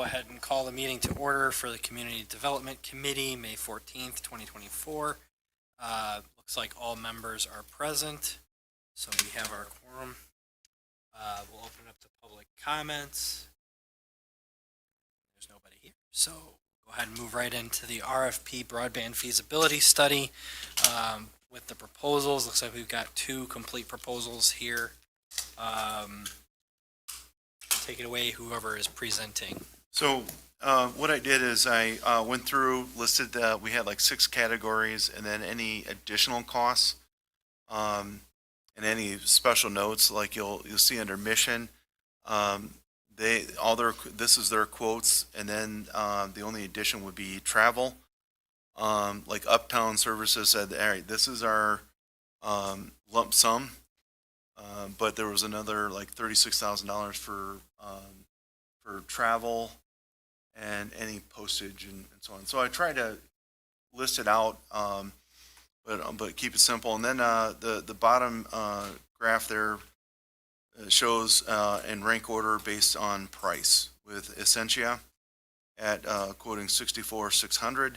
ahead and call the meeting to order for the Community Development Committee, May 14th, 2024. Looks like all members are present, so we have our quorum. We'll open it up to public comments. There's nobody here, so go ahead and move right into the RFP broadband feasibility study with the proposals. Looks like we've got two complete proposals here. Take it away, whoever is presenting. So what I did is I went through, listed, we had like 6 categories, and then any additional costs and any special notes, like you'll see under mission. This is their quotes, and then the only addition would be travel. Like Uptown Services said, all right, this is our lump sum. But there was another like $36,000 for travel and any postage and so on. So I tried to list it out, but keep it simple. And then the bottom graph there shows in rank order based on price, with Essentia at quoting $64,600,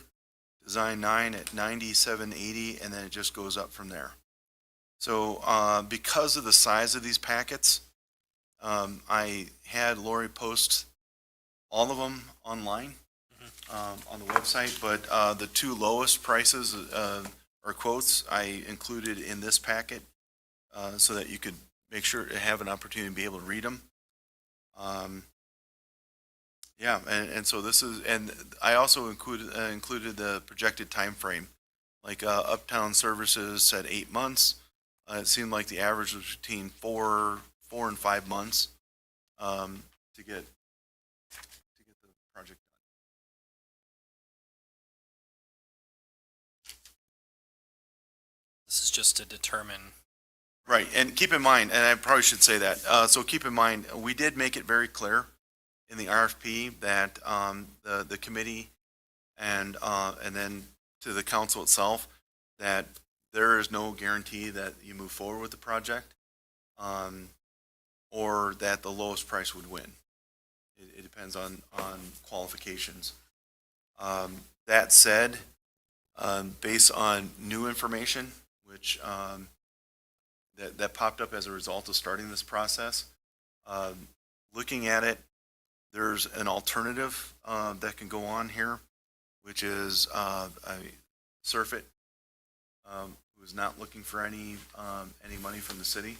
Design 9 at $97.80, and then it just goes up from there. So because of the size of these packets, I had Lori post all of them online on the website, but the 2 lowest prices or quotes I included in this packet so that you could make sure to have an opportunity to be able to read them. Yeah, and so this is, and I also included the projected time frame. Like Uptown Services said 8 months. It seemed like the average was between 4 and 5 months to get the project done. This is just to determine. Right, and keep in mind, and I probably should say that, so keep in mind, we did make it very clear in the RFP that the committee and then to the council itself that there is no guarantee that you move forward with the project or that the lowest price would win. It depends on qualifications. That said, based on new information, which that popped up as a result of starting this process, looking at it, there's an alternative that can go on here, which is Surfit, who is not looking for any money from the city.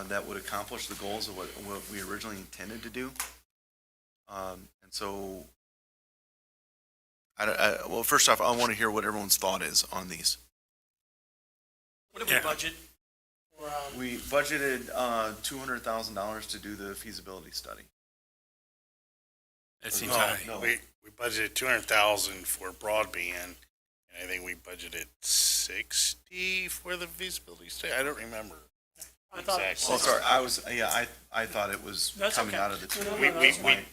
That would accomplish the goals of what we originally intended to do. And so, well, first off, I want to hear what everyone's thought is on these. What did we budget? We budgeted $200,000 to do the feasibility study. That seems high. No. We budgeted $200,000 for broadband, and I think we budgeted $60 for the feasibility study. I don't remember. Exactly. Oh, sorry. I thought it was coming out of the.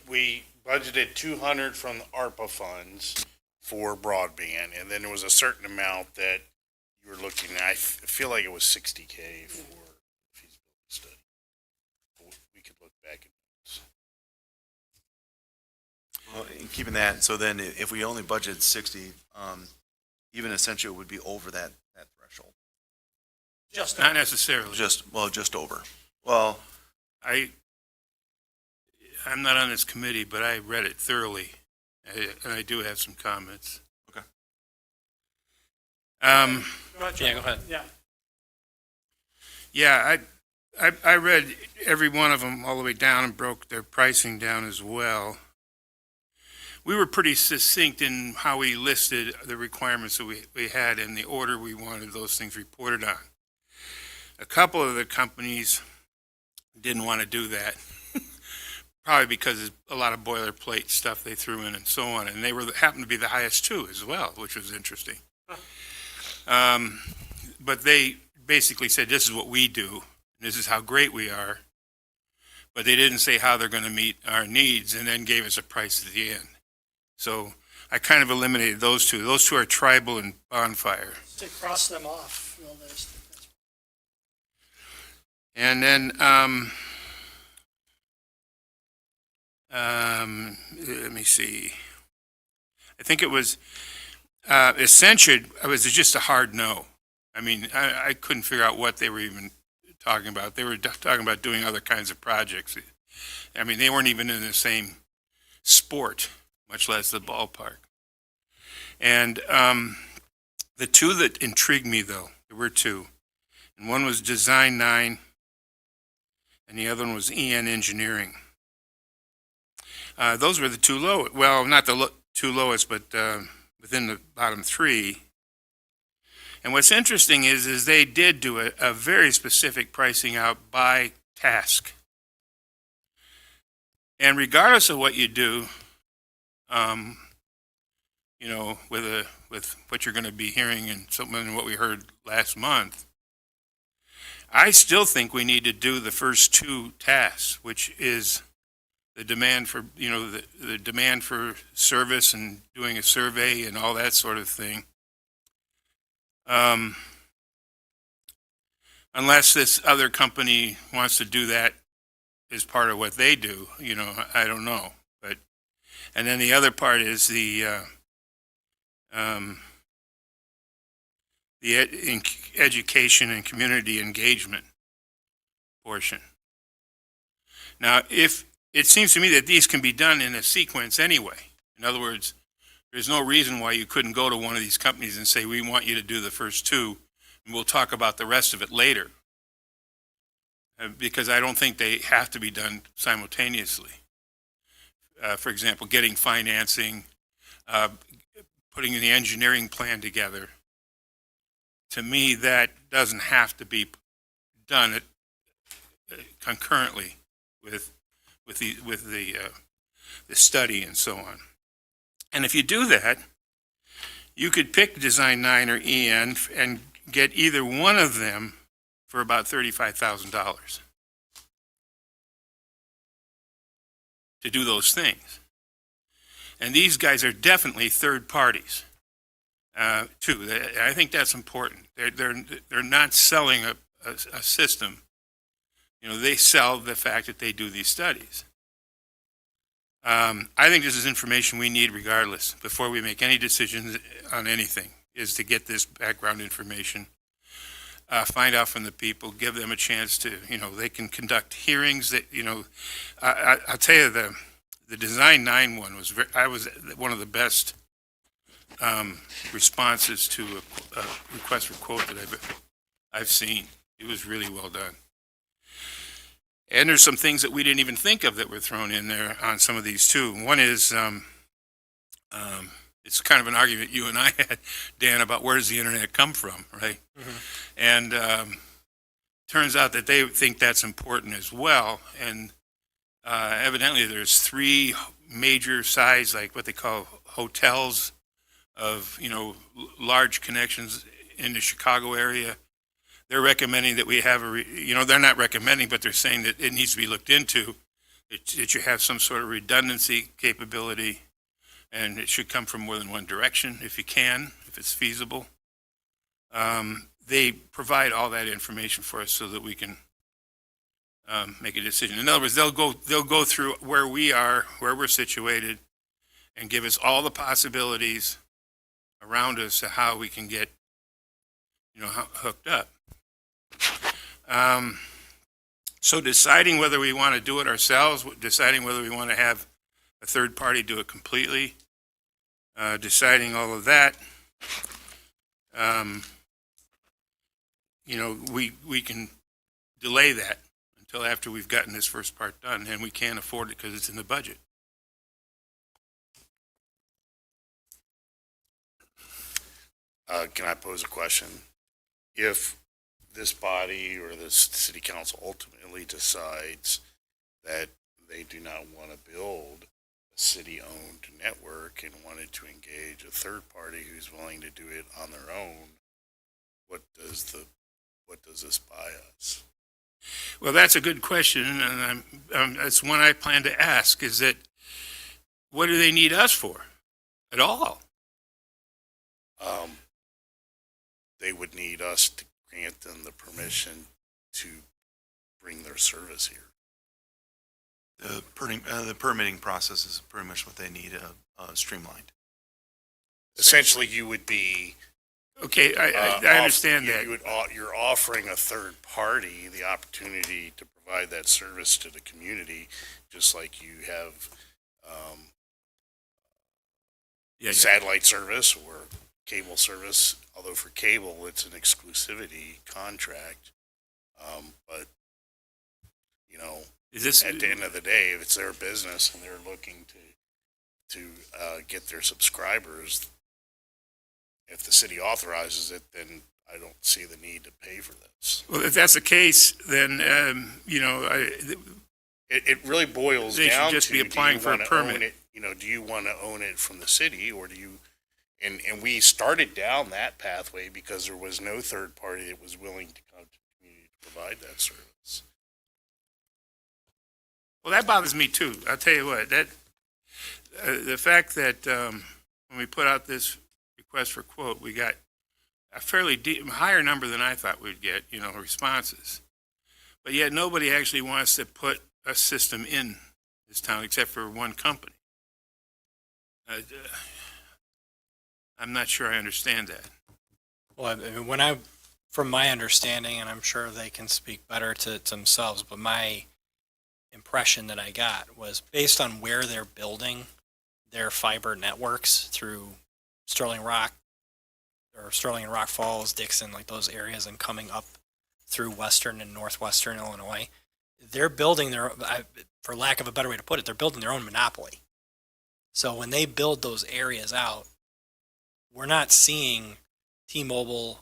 We budgeted $200 from the ARPA funds for broadband, and then there was a certain amount that you were looking at. I feel like it was $60K for the feasibility study. We could look back at those. Well, and keeping that, so then if we only budgeted 60, even Essentia would be over that threshold. Just not necessarily. Just over. Well, I'm not on this committee, but I read it thoroughly, and I do have some comments. Okay. Yeah, go ahead. Yeah, I read every one of them all the way down and broke their pricing down as well. We were pretty succinct in how we listed the requirements that we had in the order we wanted those things reported on. A couple of the companies didn't want to do that, probably because there's a lot of boilerplate stuff they threw in and so on, and they happened to be the highest too as well, which was interesting. But they basically said, this is what we do, this is how great we are, but they didn't say how they're going to meet our needs, and then gave us a price at the end. So I kind of eliminated those two. Those two are Tribal and Bonfire. To cross them off. Well, And then Let me see. I think it was, Essentia, it was just a hard no. I mean, I couldn't figure out what they were even talking about. They were talking about doing other kinds of projects. I mean, they weren't even in the same sport, much less the ballpark. And the two that intrigued me, though, there were two. And one was Design 9, and the other one was EN Engineering. Those were the two low. Well, not the two lowest, but within the bottom three. And what's interesting is they did do a very specific pricing out by task. And regardless of what you do, you know, with what you're going to be hearing and something what we heard last month, I still think we need to do the first two tasks, which is the demand for, you know, the demand for service and doing a survey and all that sort of thing. Unless this other company wants to do that as part of what they do, you know, I don't know. But, and then the other part is the education and community engagement portion. Now, if it seems to me that these can be done in a sequence anyway. In other words, there's no reason why you couldn't go to one of these companies and say, we want you to do the first two, and we'll talk about the rest of it later. Because I don't think they have to be done simultaneously. For example, getting financing, putting the engineering plan together. To me, that doesn't have to be done concurrently with the study and so on. And if you do that, you could pick Design 9 or EN and get either one of them for about $35,000 to do those things. And these guys are definitely third parties, too. I think that's important. They're not selling a system. You know, they sell the fact that they do these studies. I think this is information we need regardless before we make any decisions on anything, is to get this background information, find out from the people, give them a chance to, you know, they can conduct hearings that, you know, I'll tell you the Design 9 one was, I was one of the best responses to a request for quote that I've seen. It was really well done. And there's some things that we didn't even think of that were thrown in there on some of these too. One is, it's kind of an argument you and I had, Dan, about where does the internet come from, right? Mm-hmm. And turns out that they think that's important as well. And evidently there's three major size, like what they call hotels of, you know, large connections in the Chicago area. They're recommending that we have you know, they're not recommending, but they're saying that it needs to be looked into, that you have some sort of redundancy capability, and it should come from more than one direction if you can, if it's feasible. They provide all that information for us so that we can make a decision. In other words, they'll go through where we are, where we're situated, and give us all the possibilities around us to how we can get, you know, hooked up. So deciding whether we want to do it ourselves, deciding whether we want to have a third party do it completely, deciding all of that, you know, we can delay that until after we've gotten this first part done, and we can't afford it because it's in the budget. Can I pose a question? If this body or this city council ultimately decides that they do not want to build a city-owned network and wanted to engage a third party who's willing to do it on their own, what does this buy us? Well, that's a good question, and that's one I plan to ask, is that what do they need us for at all? They would need us to grant them the permission to bring their service here. The permitting process is pretty much what they need streamlined. Essentially, you would be. Okay, I understand that. You're offering a third party the opportunity to provide that service to the community, just like you have satellite service or cable service. Although for cable, it's an exclusivity contract. But Is this, at the end of the day, if it's their business and they're looking to get their subscribers, if the city authorizes it, then I don't see the need to pay for this. well, if that's the case, then, It really boils They should down just to, be applying for a do you wanna permit. own it, do you want to own it from the city, or do you? And we started down that pathway because there was no third party that was willing to come to the community to provide that service. well, that bothers me too. I'll tell you what, that, the fact that, when we put out this request for quote, we got a fairly higher number than I thought we'd get, responses. But yet nobody actually wants to put a system in this town except for one company. I'm not sure I understand that. Well, I mean, from my understanding, and I'm sure they can speak better to themselves, but my impression that I got was based on where they're building their fiber networks through Sterling Rock and Rock Falls, Dixon, like those areas, and coming up through western and northwestern Illinois, they're building for lack of a better way to put it, they're building their own monopoly. So when they build those areas out, we're not seeing T-Mobile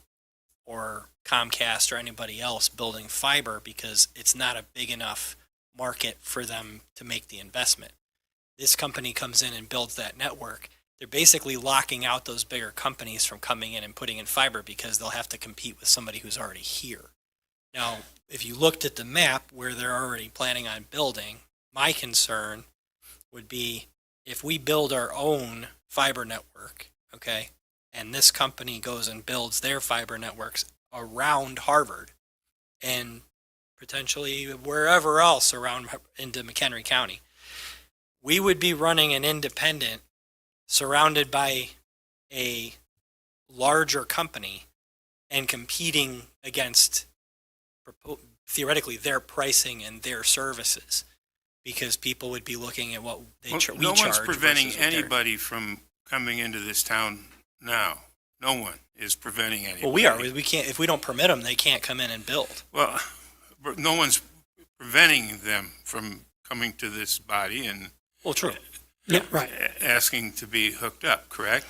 or Comcast or anybody else building fiber because it's not a big enough market for them to make the investment. This company comes in and builds that network. They're basically locking out those bigger companies from coming in and putting in fiber because they'll have to compete with somebody who's already here. Now, if you looked at the map where they're already planning on building, my concern would be if we build our own fiber network, okay, and this company goes and builds their fiber networks around Harvard and potentially wherever else around into McHenry County, we would be running an independent surrounded by a larger company and competing against theoretically their pricing and their services because people would be looking at what we charge. No one's preventing anybody from coming into this town now. No one is preventing anybody. Well, we are. We can't. If we don't permit them, they can't come in and build. Well, no one's preventing them from coming to this body and Well, true. Yeah, right. asking to be hooked up, correct?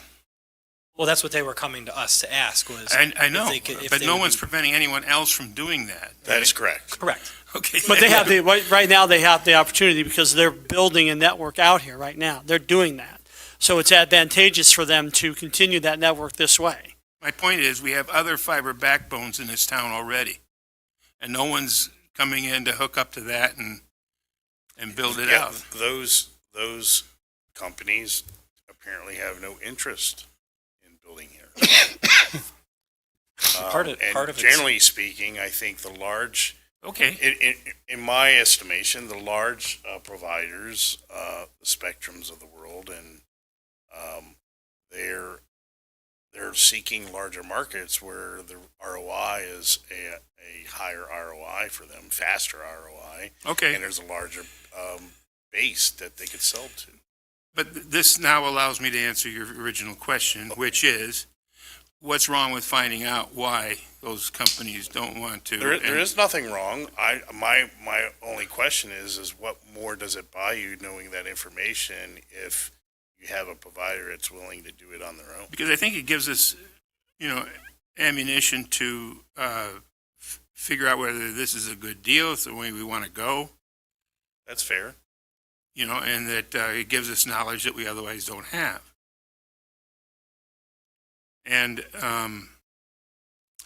Well, that's what they were coming to us to ask was. I know, if but they no would one's be- preventing anyone else from doing that. That is correct. Correct. Okay. But they have right now they have the opportunity because they're building a network out here right now. They're doing that. So it's advantageous for them to continue that network this way. My point is, we have other fiber backbones in this town already, and no one's coming in to hook up to that and build it Yeah, out. those companies apparently have no interest in building here. Part of it's- generally speaking, I think the large, Okay. in my estimation, the large providers, the Spectrums of the world, and they're seeking larger markets where the ROI is a higher ROI for them, faster ROI, Okay. and there's a larger base that they could sell to. But this now allows me to answer your original question, which is, what's wrong with finding out why those companies don't want to? There is nothing wrong. My only question is what more does it buy you knowing that information if you have a provider that's willing to do it on their own? Because I think it gives us, ammunition to figure out whether this is a good deal, it's the way we want to go, That's fair. and that it gives us knowledge that we otherwise don't have. And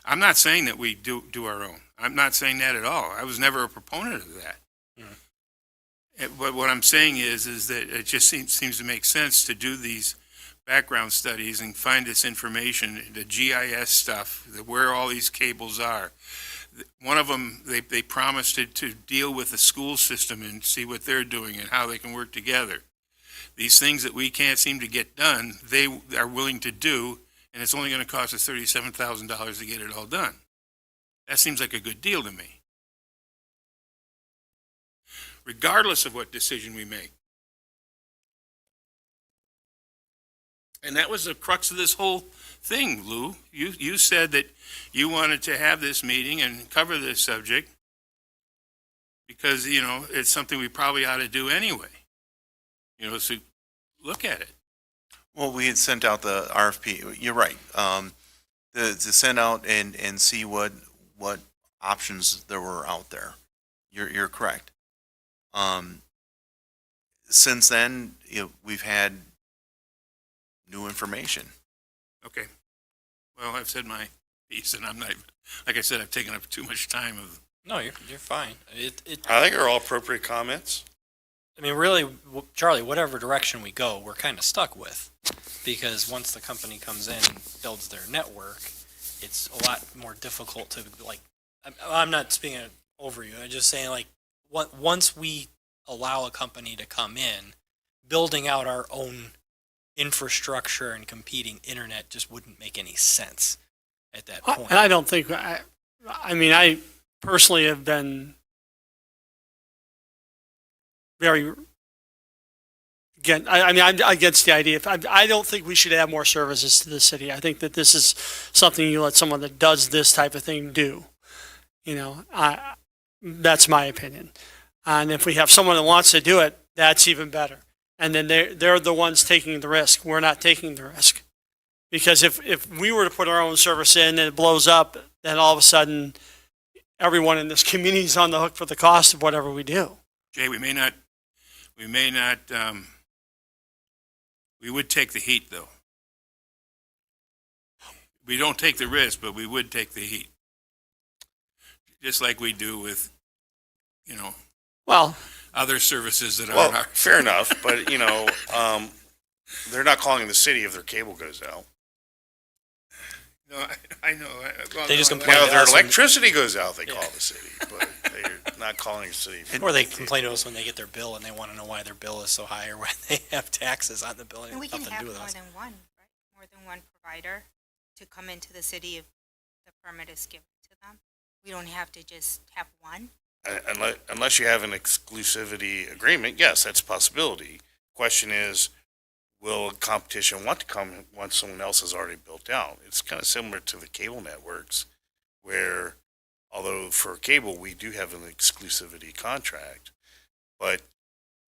I'm not saying that we do our own. I'm not saying that at all. I was never a proponent of that. But what I'm saying is that it just seems to make sense to do these background studies and find this information, the GIS stuff, where all these cables are, one of them, they promised to deal with the school system and see what they're doing and how they can work together. These things that we can't seem to get done, they are willing to do, and it's only going to cost us $37,000 to get it all done. That seems like a good deal to me. Regardless of what decision we make. And that was the crux of this whole thing, Lou. You said that you wanted to have this meeting and cover this subject because, you know, it's something we probably ought to do anyway. You know, so look at it. Well, we had sent out the RFP. You're right. To send out and see what options there were out there. You're correct. Since then, we've had new information. Okay. Well, I've said my piece, and I'm not, like I said, I've taken up too much time of. No, you're fine. I think they're all appropriate comments. I mean, really, Charlie, whatever direction we go, we're kind of stuck with. Because once the company comes in and builds their network, it's a lot more difficult to, like, I'm not speaking over you. I'm just saying, like, once we allow a company to come in, building out our own infrastructure and competing internet just wouldn't make any sense at that point. And I don't think, I mean, I personally have been very, again, I'm against the idea. I don't think we should add more services to the city. I think that this is something you let someone that does this type of thing do. You know, that's my opinion. And if we have someone that wants to do it, that's even better. And then they're the ones taking the risk. We're not taking the risk. Because if we were to put our own service in and it blows up, then all of a sudden everyone in this community is on the hook for the cost of whatever we do. Jay, we would take the heat though. We don't take the risk, but we would take the heat. Just like we do with, you know, Well, other services that Well, are. fair enough, but they're not calling the city if their cable goes out. No, I know. Well, They just no, complain Now, to if their us when- electricity goes out, they call Yeah. the city, but they're not calling the city. Or they complain to us when they get their bill and they want to know why their bill is so high or why they have taxes on the bill. And we Nothing can to have do with more us. than one, right? More than one provider to come into the city if the permit is given to them. We don't have to just have one. Unless you have an exclusivity agreement, yes, that's a possibility. Question is, will competition want to come once someone else has already built out? It's kind of similar to the cable networks, where although for cable we do have an exclusivity contract, but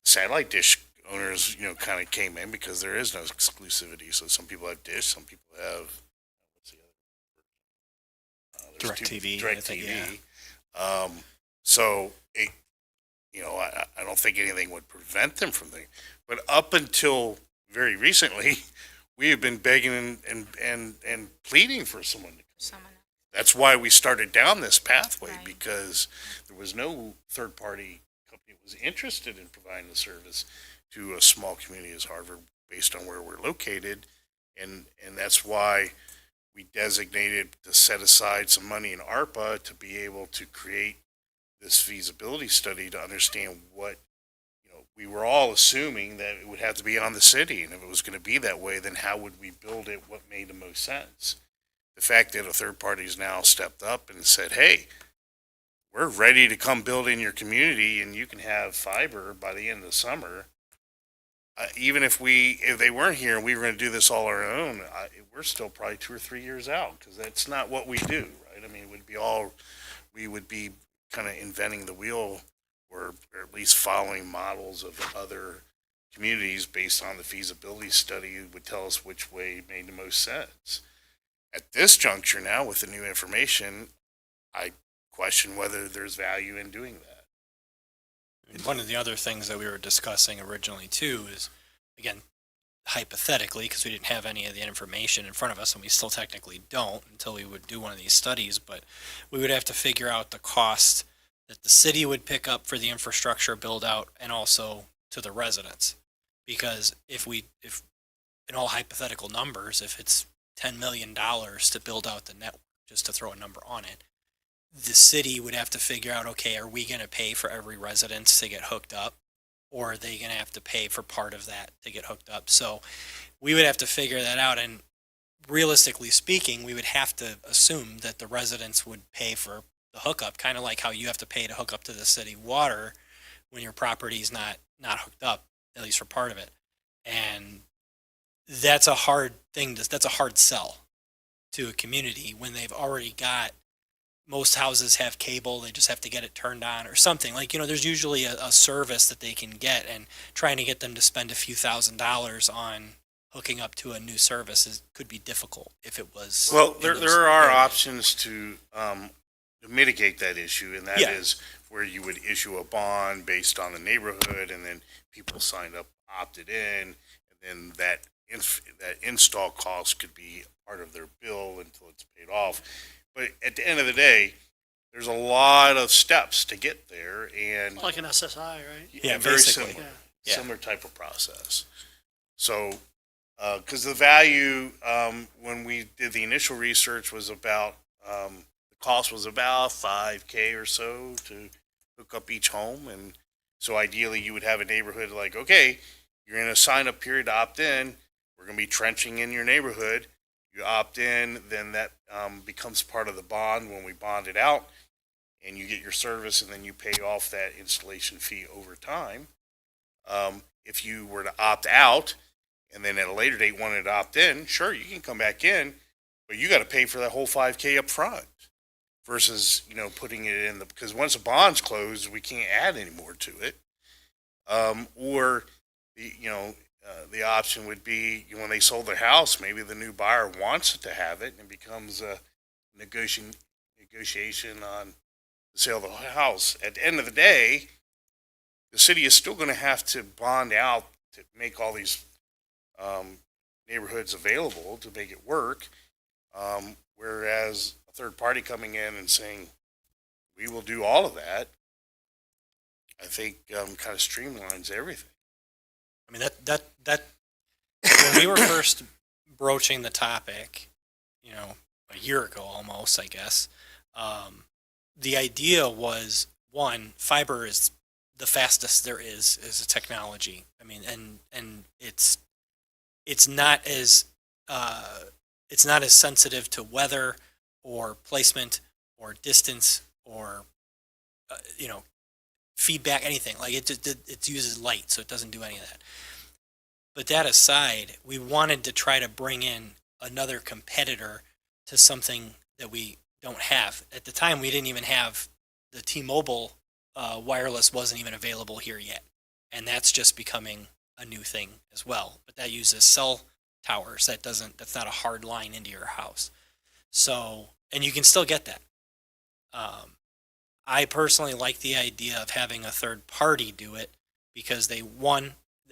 satellite dish owners, kind of came in because there is no exclusivity. So some people have dish, some people have what's the other? DirecTV, I think, DirecTV. So it, I don't think anything would prevent them from thinking. But up until very recently, we have been begging and pleading for someone to come. Someone else. That's why we started down this pathway, Right. because there was no third-party company that was interested in providing the service to a small community as Harvard based on where we're located. And that's why we designated to set aside some money in ARPA to be able to create this feasibility study to understand what, we were all assuming that it would have to be on the city. And if it was going to be that way, then how would we build it? What made the most sense? The fact that a third party's now stepped up and said, hey, we're ready to come build in your community and you can have fiber by the end of the summer. Even if they weren't here and we were going to do this all our own, we're still probably 2 or 3 years out, because that's not what we do, right? I mean, we would be kind of inventing the wheel, or at least following models of other communities based on the feasibility study would tell us which way made the most sense. At this juncture now, with the new information, I question whether there's value in doing that. One of the other things that we were discussing originally too is, again, hypothetically, because we didn't have any of the information in front of us, and we still technically don't until we would do one of these studies, but we would have to figure out the cost that the city would pick up for the infrastructure build out and also to the residents. Because if in all hypothetical numbers, if it's $10 million to build out the network, just to throw a number on it, the city would have to figure out, okay, are we going to pay for every residence to get hooked up? Or are they going to have to pay for part of that to get hooked up? So we would have to figure that out. And realistically speaking, we would have to assume that the residents would pay for the hookup, kind of like how you have to pay to hook up to the city water when your property's not hooked up, at least for part of it. And that's a hard thing that's a hard sell to a community when they've already got, most houses have cable, they just have to get it turned on or something. Like, there's usually a service that they can get, and trying to get them to spend a few $1,000s on hooking up to a new service could be difficult if it was. Well, in there those are areas. options to mitigate that issue, and that Yeah. is where you would issue a bond based on the neighborhood, and then people signed up, opted in, and then that install cost could be part of their bill until it's paid off. But at the end of the day, there's a lot of steps to get there, and Like an SSI, right? Yeah, very basically. similar, Yeah. similar type of process. So, because the value, when we did the initial research, was about the cost was about $5K or so to hook up each home, and so ideally you would have a neighborhood like, okay, you're in a sign up period to opt in. We're going to be trenching in your neighborhood. You opt in, then that becomes part of the bond when we bond it out, and you get your service, and then you pay off that installation fee over time. If you were to opt out, and then at a later date wanted to opt in, sure, you can come back in, but you got to pay for that whole $5K up front versus, putting it in because once the bond's closed, we can't add any more to it. Or the option would be when they sold their house, maybe the new buyer wants to have it, and it becomes a negotiation on the sale of the house. At the end of the day, the city is still going to have to bond out to make all these neighborhoods available to make it work. Whereas a third party coming in and saying, we will do all of that, I think kind of streamlines everything. I mean, that when we were first broaching the topic, a year ago almost, I guess, the idea was, one, fiber is the fastest there is as a technology. I mean, and it's not as sensitive to weather or placement or distance or feedback, anything. Like it uses light, so it doesn't do any of that. But that aside, we wanted to try to bring in another competitor to something that we don't have. At the time, we didn't even have the T-Mobile wireless wasn't even available here yet. And that's just becoming a new thing as well. But that uses cell towers. That's not a hard line into your house. So, and you can still get that. I personally like the idea of having a third party do it because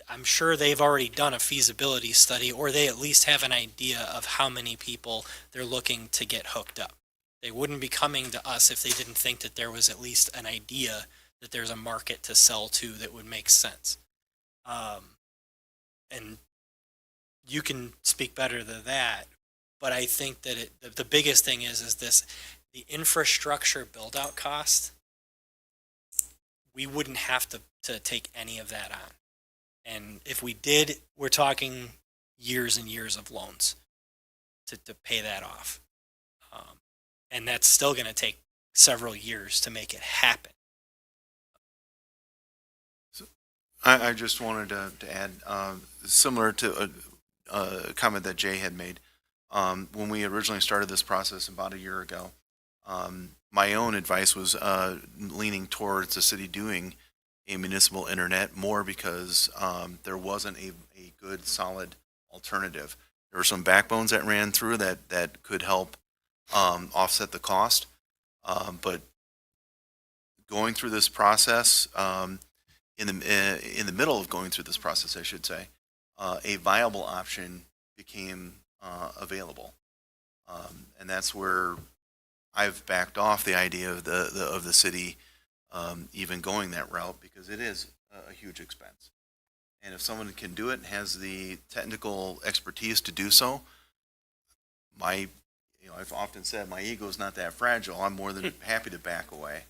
I'm sure they've already done a feasibility study, or they at least have an idea of how many people they're looking to get hooked up. They wouldn't be coming to us if they didn't think that there was at least an idea that there's a market to sell to that would make sense. And you can speak better to that, but I think that the biggest thing is the infrastructure build out cost. We wouldn't have to take any of that on. And if we did, we're talking years and years of loans to pay that off. And that's still going to take several years to make it happen. I just wanted to add, similar to a comment that Jay had made. When we originally started this process about a year ago, my own advice was leaning towards the city doing a municipal internet more because there wasn't a good, solid alternative. There were some backbones that ran through that could help offset the cost. But going through this process, in the middle of going through this process, I should say, a viable option became available, and that's where I've backed off the idea of the city even going that route because it is a huge expense. And if someone can do it and has the technical expertise to do so, you know, I've often said my ego's not that fragile. I'm more than happy to back away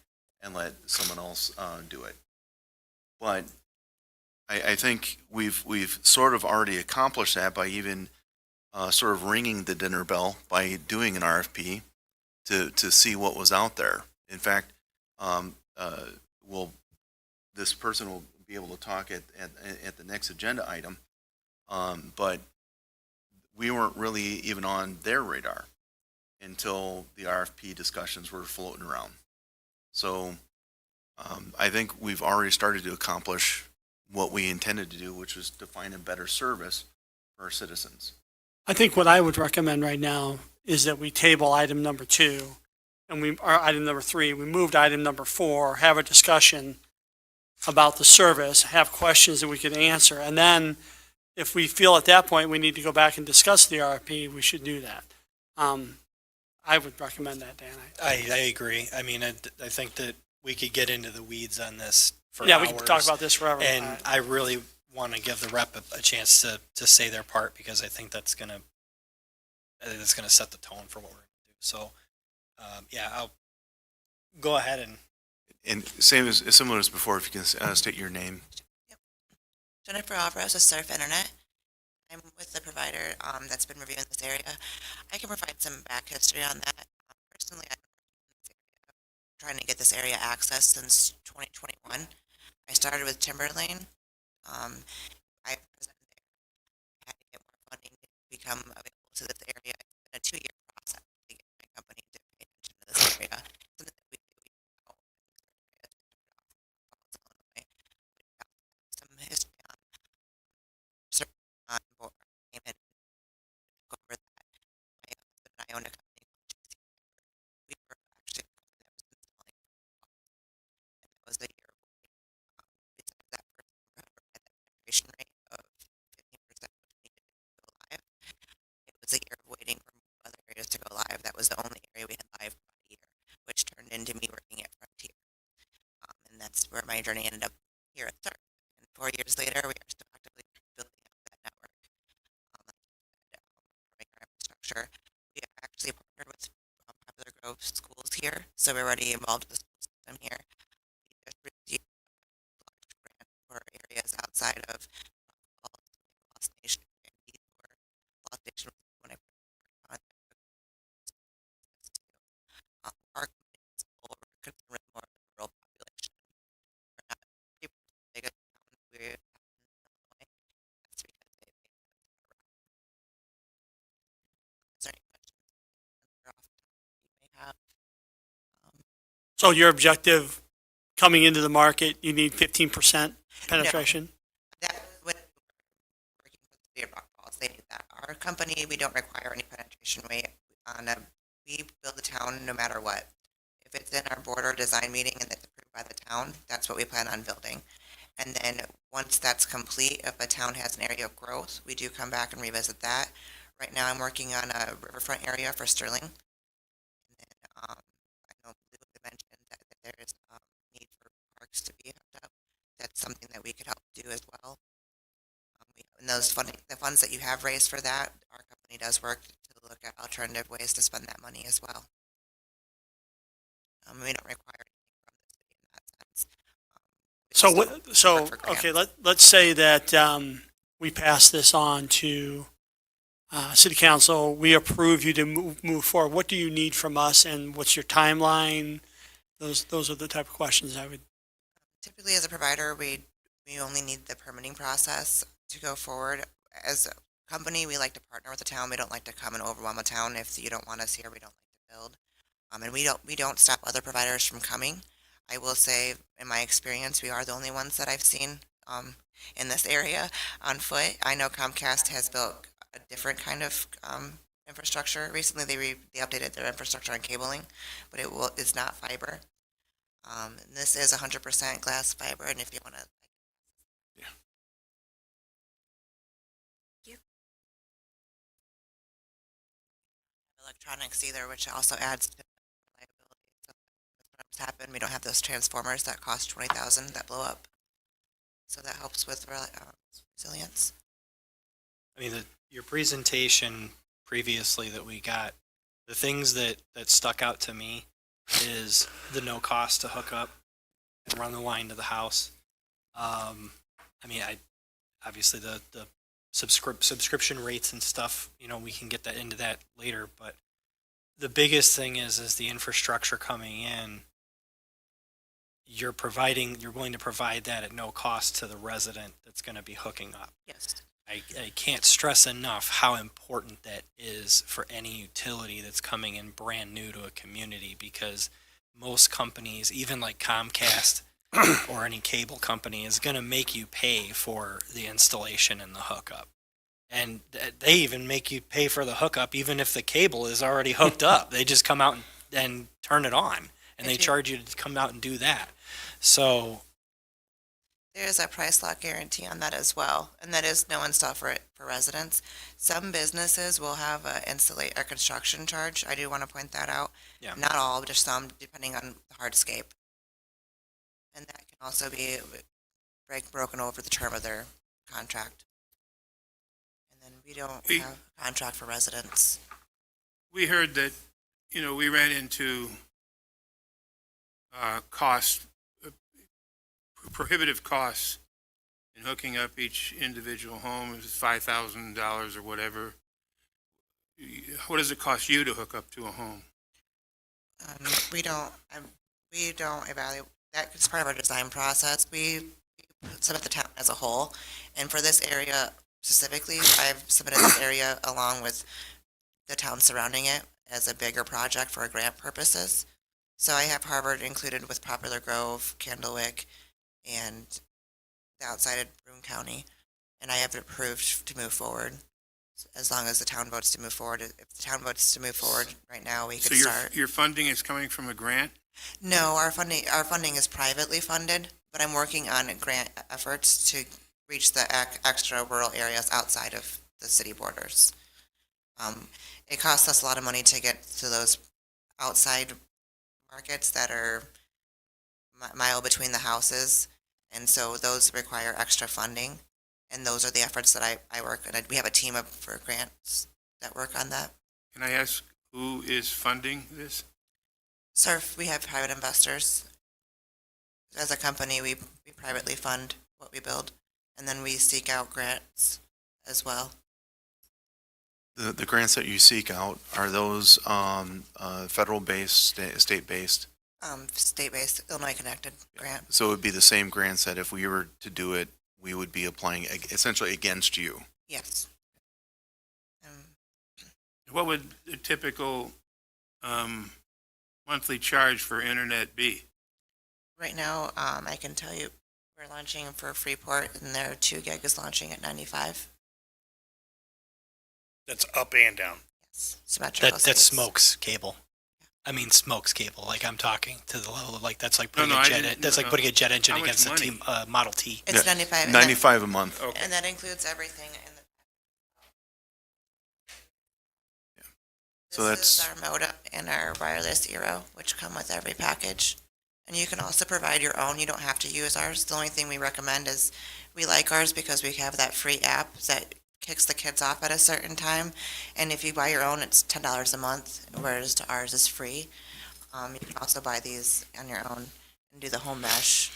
and let someone else do it. But I think we've sort of already accomplished that by even sort of ringing the dinner bell by doing an RFP to see what was out there. In fact, this person will be able to talk at the next agenda item, but we weren't really even on their radar until the RFP discussions were floating around. So I think we've already started to accomplish what we intended to do, which was to find a better service for our citizens. I think what I would recommend right now is that we table item number 2 and or item number 3, we moved item number 4, have a discussion about the service, have questions that we could answer. And then if we feel at that point we need to go back and discuss the RFP, we should do that. I would recommend that, Dan. I agree. I mean, I think that we could get into the weeds on this for Yeah, hours. we could talk about this forever. And I really want to give the rep a chance to say their part, because I think that's gonna set the tone for what we're gonna do. So, yeah, I'll go ahead And similar as before, if you can state your name. Jennifer Alvarez with Surf Internet. I'm with the provider that's been reviewing this area. I can provide some back history on that. Personally, I've been trying to get this area accessed since 2021. I started with Timberlane. I presented there. I had to get more funding to become available to this area. It's been a 2-year process to get my company to pay attention to this area. Something that we do some history on certain board payment over that. My husband and I own a company called JC. We were actually a company that was installing, and that was the year besides that first at the penetration rate of 15%, which we needed to go live. It was a year of waiting for other areas to go live. That was the only area we had live for a year, which turned into me working at Frontier. And that's where my journey ended up here at Clerk. And 4 years later, we are still actively building out that network. Our infrastructure. We have actually partnered with Popular Grove schools here, so we're already involved with the school system here. We just received a large grant for areas outside of Lost Nation and Lost Nation was when I put our company is concerned with more of the rural population. We're not super big a town. We're in Illinois. That's because they made us around. Is there any questions off the top you may have? So your objective coming into the market, you need 15% penetration? That when working with the Rock Falls, they need that. Our company, we don't require any penetration rate we build the town no matter what. If it's in our board or design meeting and it's approved by the town, that's what we plan on building. And then once that's complete, if a town has an area of growth, we do come back and revisit that. Right now, I'm working on a riverfront area for Sterling. And then I know Lou had mentioned that there is need for parks to be hooked up. That's something that we could help do as well. And the funds that you have raised for that, our company does work to look at alternative ways to spend that money as well. We don't require anything from the city in that sense. Okay, let's say that we pass this on to City Council, we approve you to move forward. What do you need from us, and what's your timeline? Those are the type of questions I would. Typically, as a provider, we only need the permitting process to go forward. As a company, we like to partner with the town. We don't like to come and overwhelm a town. If you don't want us here, we don't like to build. And we don't stop other providers from coming. I will say, in my experience, we are the only ones that I've seen in this area on foot. I know Comcast has built a different kind of infrastructure. Recently, they updated their infrastructure on cabling, but it's not fiber. This is 100% glass fiber, and if you want to. Yeah. Thank you. Electronics either, which also adds to reliability. So what's happened, we don't have those transformers that cost $20,000 that blow up. So that helps with resilience. I mean, your presentation previously that we got The things that stuck out to me is the no cost to hook up and run the line to the house. I mean, obviously the subscription rates and stuff, you know, we can get that into that later, but the biggest thing is the infrastructure coming in. You're going to provide that at no cost to the resident that's going to be hooking up. Yes. I can't stress enough how important that is for any utility that's coming in brand new to a community, because most companies, even like Comcast or any cable company, is going to make you pay for the installation and the hookup. And they even make you pay for the hookup even if the cable is already hooked up. They just come out and turn it on, and they charge you to come out and do that. So There's a price lock guarantee on that as well, and that is no install for residents. Some businesses will have a construction charge. I do want to point that out. Yeah. Not all, just some, depending on the hardscape. And that can also be broken over the term of their contract. And then we don't have a contract for residents. We heard that, you know, we ran into prohibitive costs in hooking up each individual home. It was $5,000 or whatever. What does it cost you to hook up to a home? We don't evaluate, that's part of our design process. We submit the town as a whole, and for this area specifically, I've submitted this area along with the town surrounding it as a bigger project for grant purposes. So I have Harvard included with Poplar Grove, Candlewick, and the outside of Broome County, and I have it approved to move forward. As long as the town votes to move forward. If the town votes to move forward right now, we could start. So your funding is coming from a grant? No, our funding is privately funded, but I'm working on grant efforts to reach the extra rural areas outside of the city borders. It costs us a lot of money to get to those outside markets that are mile between the houses, and so those require extra funding, and those are the efforts that I work on. We have a team for grants that work on that. Can I ask who is funding this? SURF, we have private investors. As a company, we privately fund what we build, and then we seek out grants as well. The grants that you seek out, are those federal-based, state-based? State-based, Illinois-connected grant. So it would be the same grants that if we were to do it, we would be applying essentially against you. Yes. What would the typical monthly charge for internet be? Right now, I can tell you, we're launching for Freeport, and their 2 gig is launching at $95. That's up and down. Yes. Symmetrical that's speeds. smokes cable. I mean, smokes cable. Like, I'm talking to the level of, like, that's like putting No, a I jet. didn't- That's like no. putting a jet engine How much against a money? Model T. It's Yeah. 95. 95 a month. Okay. And that includes everything in the. So This that's- is our modem and our wireless Eero, which come with every package. And you can also provide your own. You don't have to use ours. The only thing we recommend is we like ours because we have that free app that kicks the kids off at a certain time. And if you buy your own, it's $10 a month, whereas ours is free. You can also buy these on your own and do the home mesh.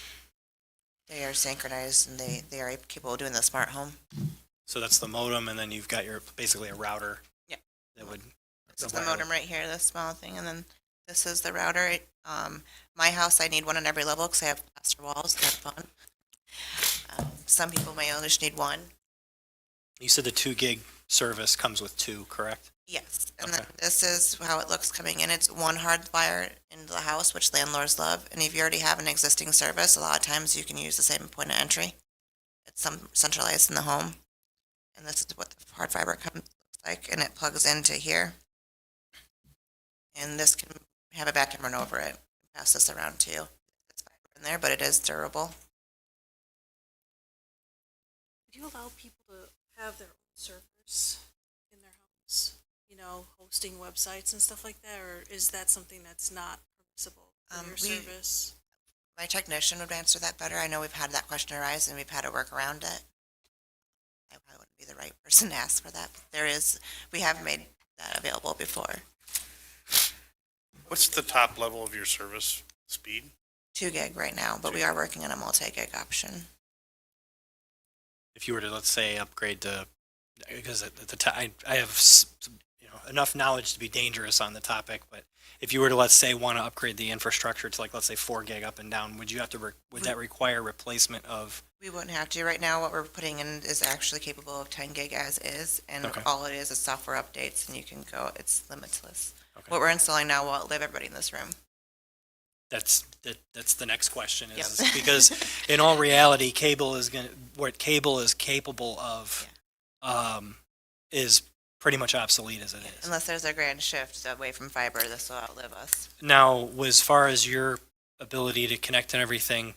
They are synchronized and they are capable of doing the smart home. So that's the modem, and then you've got basically a router. Yeah. That would. This is the modem right here, this small thing, and then this is the router. My house, I need one on every level because I have plaster walls. That's fun. Some people may only just need one. You said the 2 gig service comes with 2, correct? Yes, and Okay. then this is how it looks coming in. It's one hard wire into the house, which landlords love. And if you already have an existing service, a lot of times you can use the same point of entry. It's centralized in the home. And this is what the hard fiber looks like, and it plugs into here. And this can have a vacuum run over it. Pass this around too. It's fiber in there, but it is durable. Do you allow people to have their own servers in their homes? You know, hosting websites and stuff like that, or is that something that's not permissible for your service? My technician would answer that better. I know we've had that question arise and we've had to work around it. I probably wouldn't be the right person to ask for that. But we have made that available before. What's the top level of your service speed? 2 gig right now, but we are working on a multi-gig option. If you were to, let's say, upgrade to, because at the time, I have, enough knowledge to be dangerous on the topic, but if you were to, let's say, want to upgrade the infrastructure to like, let's say 4 gig up and down, would you have to, would that require replacement of? We wouldn't have to. Right now, what we're putting in is actually capable of 10 gig as is, and Okay. all it is software updates, and you can go, it's limitless. Okay. What we're installing now will outlive everybody in this room. That's the next question Yep. is because in all reality, what cable is capable of, is pretty much obsolete as it is. Unless there's a grand shift away from fiber, this will outlive us. Now, as far as your ability to connect and everything,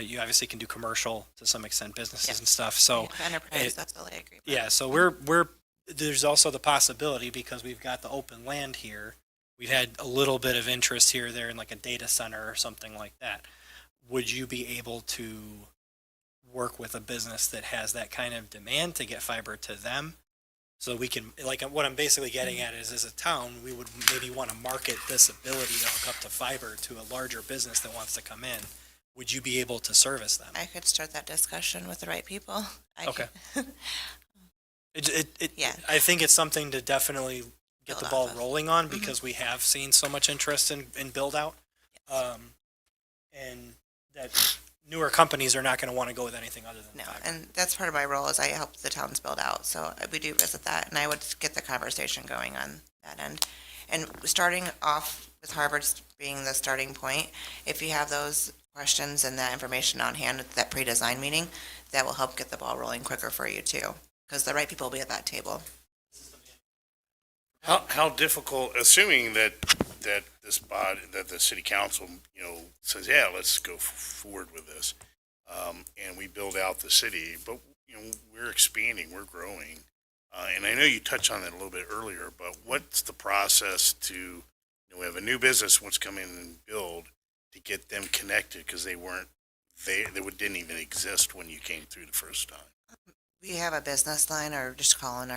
you obviously can do commercial to some extent, businesses Yep. and stuff. So If enterprise, that's all I agree with. yeah, so we're there's also the possibility because we've got the open land here. We've had a little bit of interest here or there in like a data center or something like that. Would you be able to work with a business that has that kind of demand to get fiber to them? So we can, like, what I'm basically getting at is, as a town, we would maybe want to market this ability to hook up to fiber to a larger business that wants to come in. Would you be able to service them? I could start that discussion with the right people. Okay. could- Yeah. I think it's something to definitely get Build the off ball of. rolling on because we have seen so much interest in build out. Yes. And that newer companies are not going to want to go with anything other than No, fiber. and that's part of my role is I help the towns build out. So we do visit that, and I would get the conversation going on that end. And starting off with Harvard being the starting point, if you have those questions and that information on hand at that pre-design meeting, that will help get the ball rolling quicker for you too, because the right people will be at that table. How difficult, assuming that this body, that the city council, says, yeah, let's go forward with this, and we build out the city, but, we're expanding, we're growing. And I know you touched on that a little bit earlier, but what's the process to, we have a new business wants to come in and build to get them connected because they didn't even exist when you came through the first time. We have a business line or just calling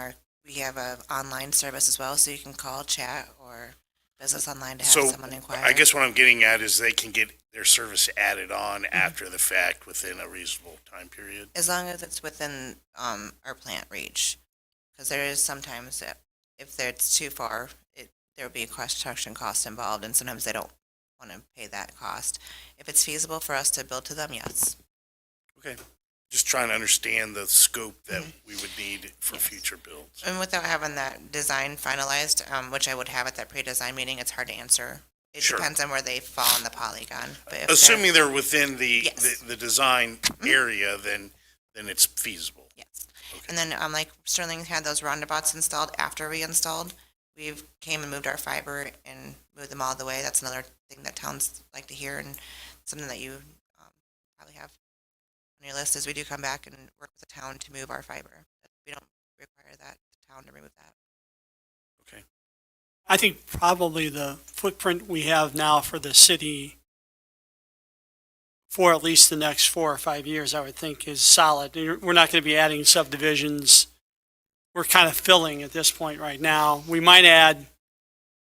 we have a online service as well, so you can call, chat, or business online to have So someone inquire. I guess what I'm getting at is they can get their service added on after the fact within a reasonable time period. As long as it's within our plant reach, because there is sometimes that if it's too far, there will be a construction cost involved, and sometimes they don't want to pay that cost. If it's feasible for us to build to them, yes. Okay. Just trying to understand the scope that we would need for future builds. And without having that design finalized, which I would have at that pre-design meeting, it's hard to answer. It Sure. depends on where they fall on the polygon. But if they're- Assuming they're within the Yes. the design area, then it's feasible. Yes. Okay. And then, like Sterling had those roundabouts installed after we installed. We've came and moved our fiber and moved them all the way. That's another thing that towns like to hear, and something that you probably have on your list is we do come back and work with the town to move our fiber. We don't require that the town to remove that. Okay. I think probably the footprint we have now for the city for at least the next 4 or 5 years, I would think is solid. We're not going to be adding subdivisions. We're kind of filling at this point right now. We might add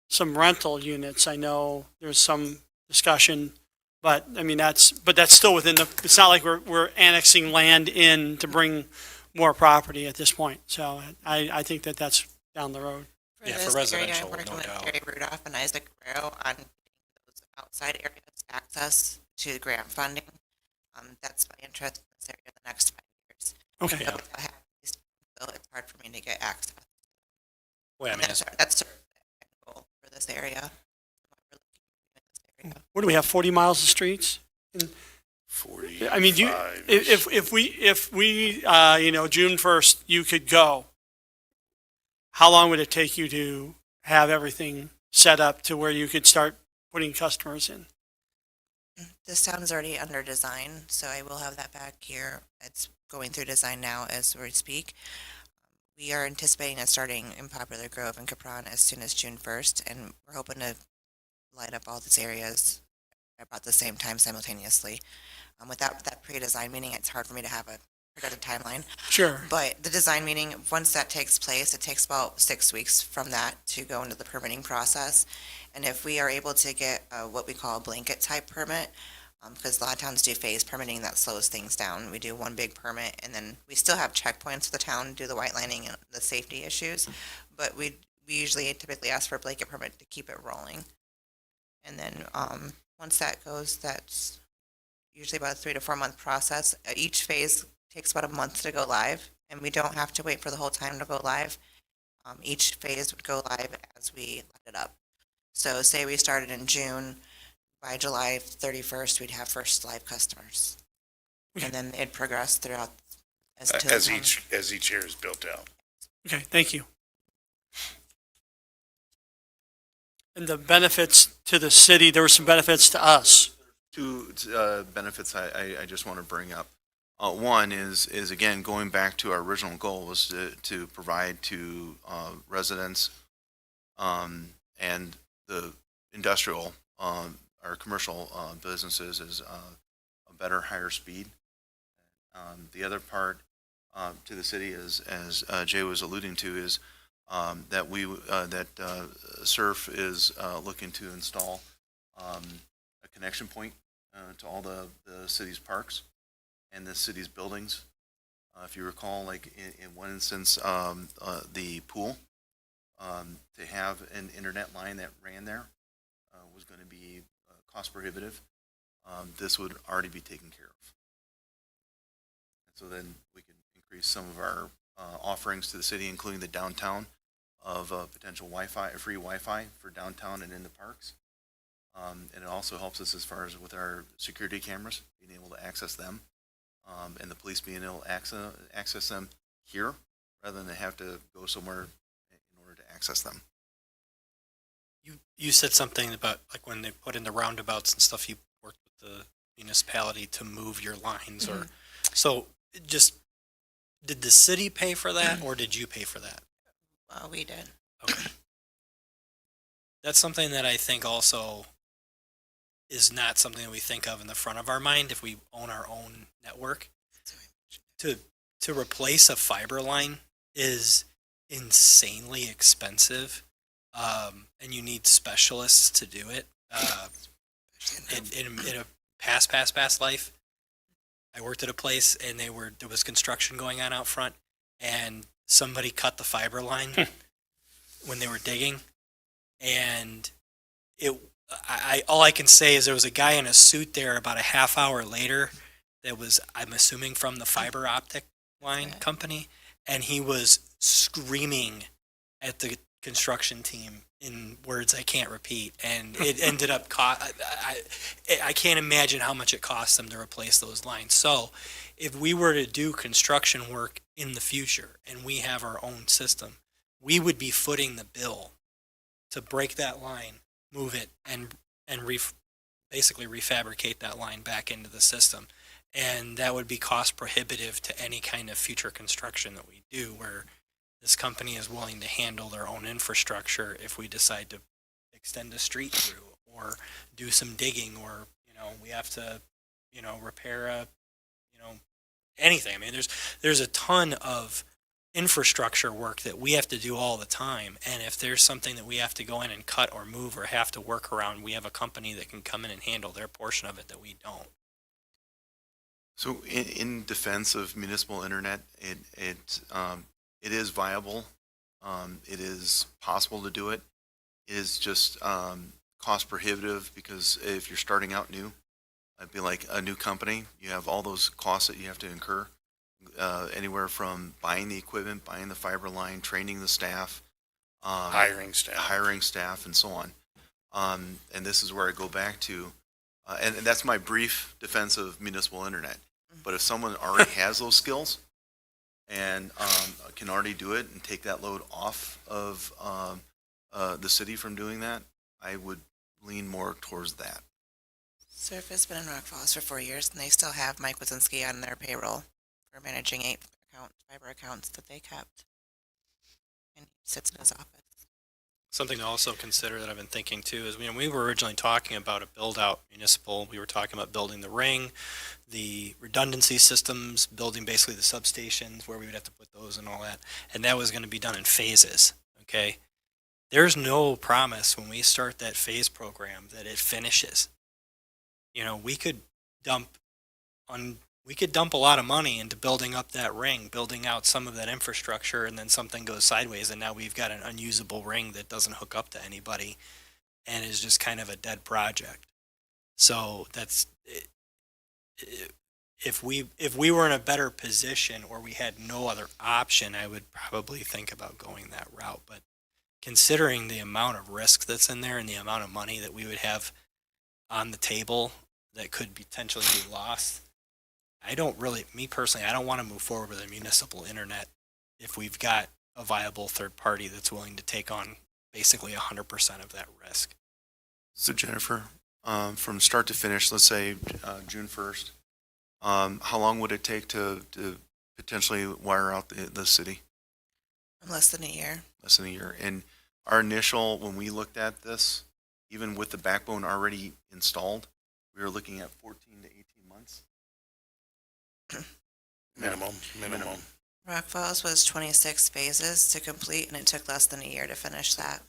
some rental units. I know there's some discussion, but I mean, that's still within it's not like we're annexing land in to bring more property at this point. So I think that's down the road. Yeah, for this residential, area, I'm working no with doubt. Jerry Rudolph and Isaac Guerrero on those outside areas access to grant funding. That's my interest in this area in the next 5 years. Okay. But without having these built, it's hard for me to get access. Well, I And mean, that's sort of the end goal for this area. What do we have, 40 miles of streets? 45. I mean, if we June 1st, you could go, how long would it take you to have everything set up to where you could start putting customers in? This town is already under design, so I will have that back here. It's going through design now as we speak. We are anticipating it starting in Poplar Grove and Capron as soon as June 1st, and we're hoping to light up all these areas about the same time simultaneously. Without that pre-design meeting, it's hard for me to have a projected timeline. Sure. But the design meeting, once that takes place, it takes about 6 weeks from that to go into the permitting process. And if we are able to get what we call a blanket type permit, because a lot of towns do phase permitting, that slows things down. We do one big permit, and then we still have checkpoints for the town, do the white lining and the safety issues. But we usually typically ask for a blanket permit to keep it rolling. And then once that goes, that's usually about a 3 to 4 month process. Each phase takes about a month to go live, and we don't have to wait for the whole time to go live. Each phase would go live as we let it up. So say we started in June, by July 31st, we'd have first live customers. And then it'd progress throughout As each year is built out. Okay, thank you. And the benefits to the city, there were some benefits to us. Two benefits I just want to bring up. One is again, going back to our original goal was to provide to residents and the industrial, our commercial businesses is a better, higher speed. The other part to the city is, as Jay was alluding to, is that SURF is looking to install a connection point to all the city's parks and the city's buildings. If you recall, like in one instance, the pool, to have an internet line that ran there was going to be cost prohibitive. This would already be taken care of. And so then we can increase some of our offerings to the city, including the downtown, of potential Wi-Fi, free Wi-Fi for downtown and in the parks. And it also helps us as far as with our security cameras, being able to access them, and the police being able to access them here rather than have to go somewhere in order to access them. You said something about like when they put in the roundabouts and stuff, you worked with the municipality to move your lines, or so just did the city pay for that or did you pay for that? we did. Okay. That's something that I think also is not something that we think of in the front of our mind if we own our own network. To replace a fiber line is insanely expensive, and you need specialists to do it. In a past life, I worked at a place and there was construction going on out front, and somebody cut the fiber line when they were digging, and all I can say is there was a guy in a suit there about a half hour later that was, I'm assuming, from the fiber optic line company, and he was screaming at the construction team in words I can't repeat, and it ended up I can't imagine how much it cost them to replace those lines. So if we were to do construction work in the future and we have our own system, we would be footing the bill to break that line, move it, and basically refabricate that line back into the system. And that would be cost prohibitive to any kind of future construction that we do, where this company is willing to handle their own infrastructure if we decide to extend a street through or do some digging, or, we have to, repair anything. I mean, there's a ton of infrastructure work that we have to do all the time. And if there's something that we have to go in and cut or move or have to work around, we have a company that can come in and handle their portion of it that we don't. So in defense of municipal internet, it is viable. It is possible to do it. It is just cost prohibitive because if you're starting out new, it'd be like a new company. You have all those costs that you have to incur, anywhere from buying the equipment, buying the fiber line, training the staff, Hiring staff, and so on. And this is where I go back to, and that's my brief defense of municipal internet. But if someone already has those skills and can already do it and take that load off of the city from doing that, I would lean more towards that. Surf has been in Rock Falls for 4 years, and they still have Mike Wazinski on their payroll for managing 8 fiber accounts that they kept. And he sits in his office. Something to also consider that I've been thinking too is, we were originally talking about a build out municipal. We were talking about building the ring, the redundancy systems, building basically the substations where we would have to put those and all that. And that was going to be done in phases. Okay. there's no promise when we start that phase program that it finishes. You know, we could dump a lot of money into building up that ring, building out some of that infrastructure, and then something goes sideways, and now we've got an unusable ring that doesn't hook up to anybody and is just kind of a dead project. So that's if we were in a better position or we had no other option, I would probably think about going that route. But considering the amount of risk that's in there and the amount of money that we would have on the table that could potentially be lost, me personally, I don't want to move forward with a municipal internet if we've got a viable third party that's willing to take on basically 100% of that risk. So Jennifer, from start to finish, let's say June 1st, how long would it take to potentially wire out the city? Less than a year. Less than a year. And our initial, when we looked at this, even with the backbone already installed, we were looking at 14 to 18 months. Minimum. Rock Falls was 26 phases to complete, and it took less than a year to finish that.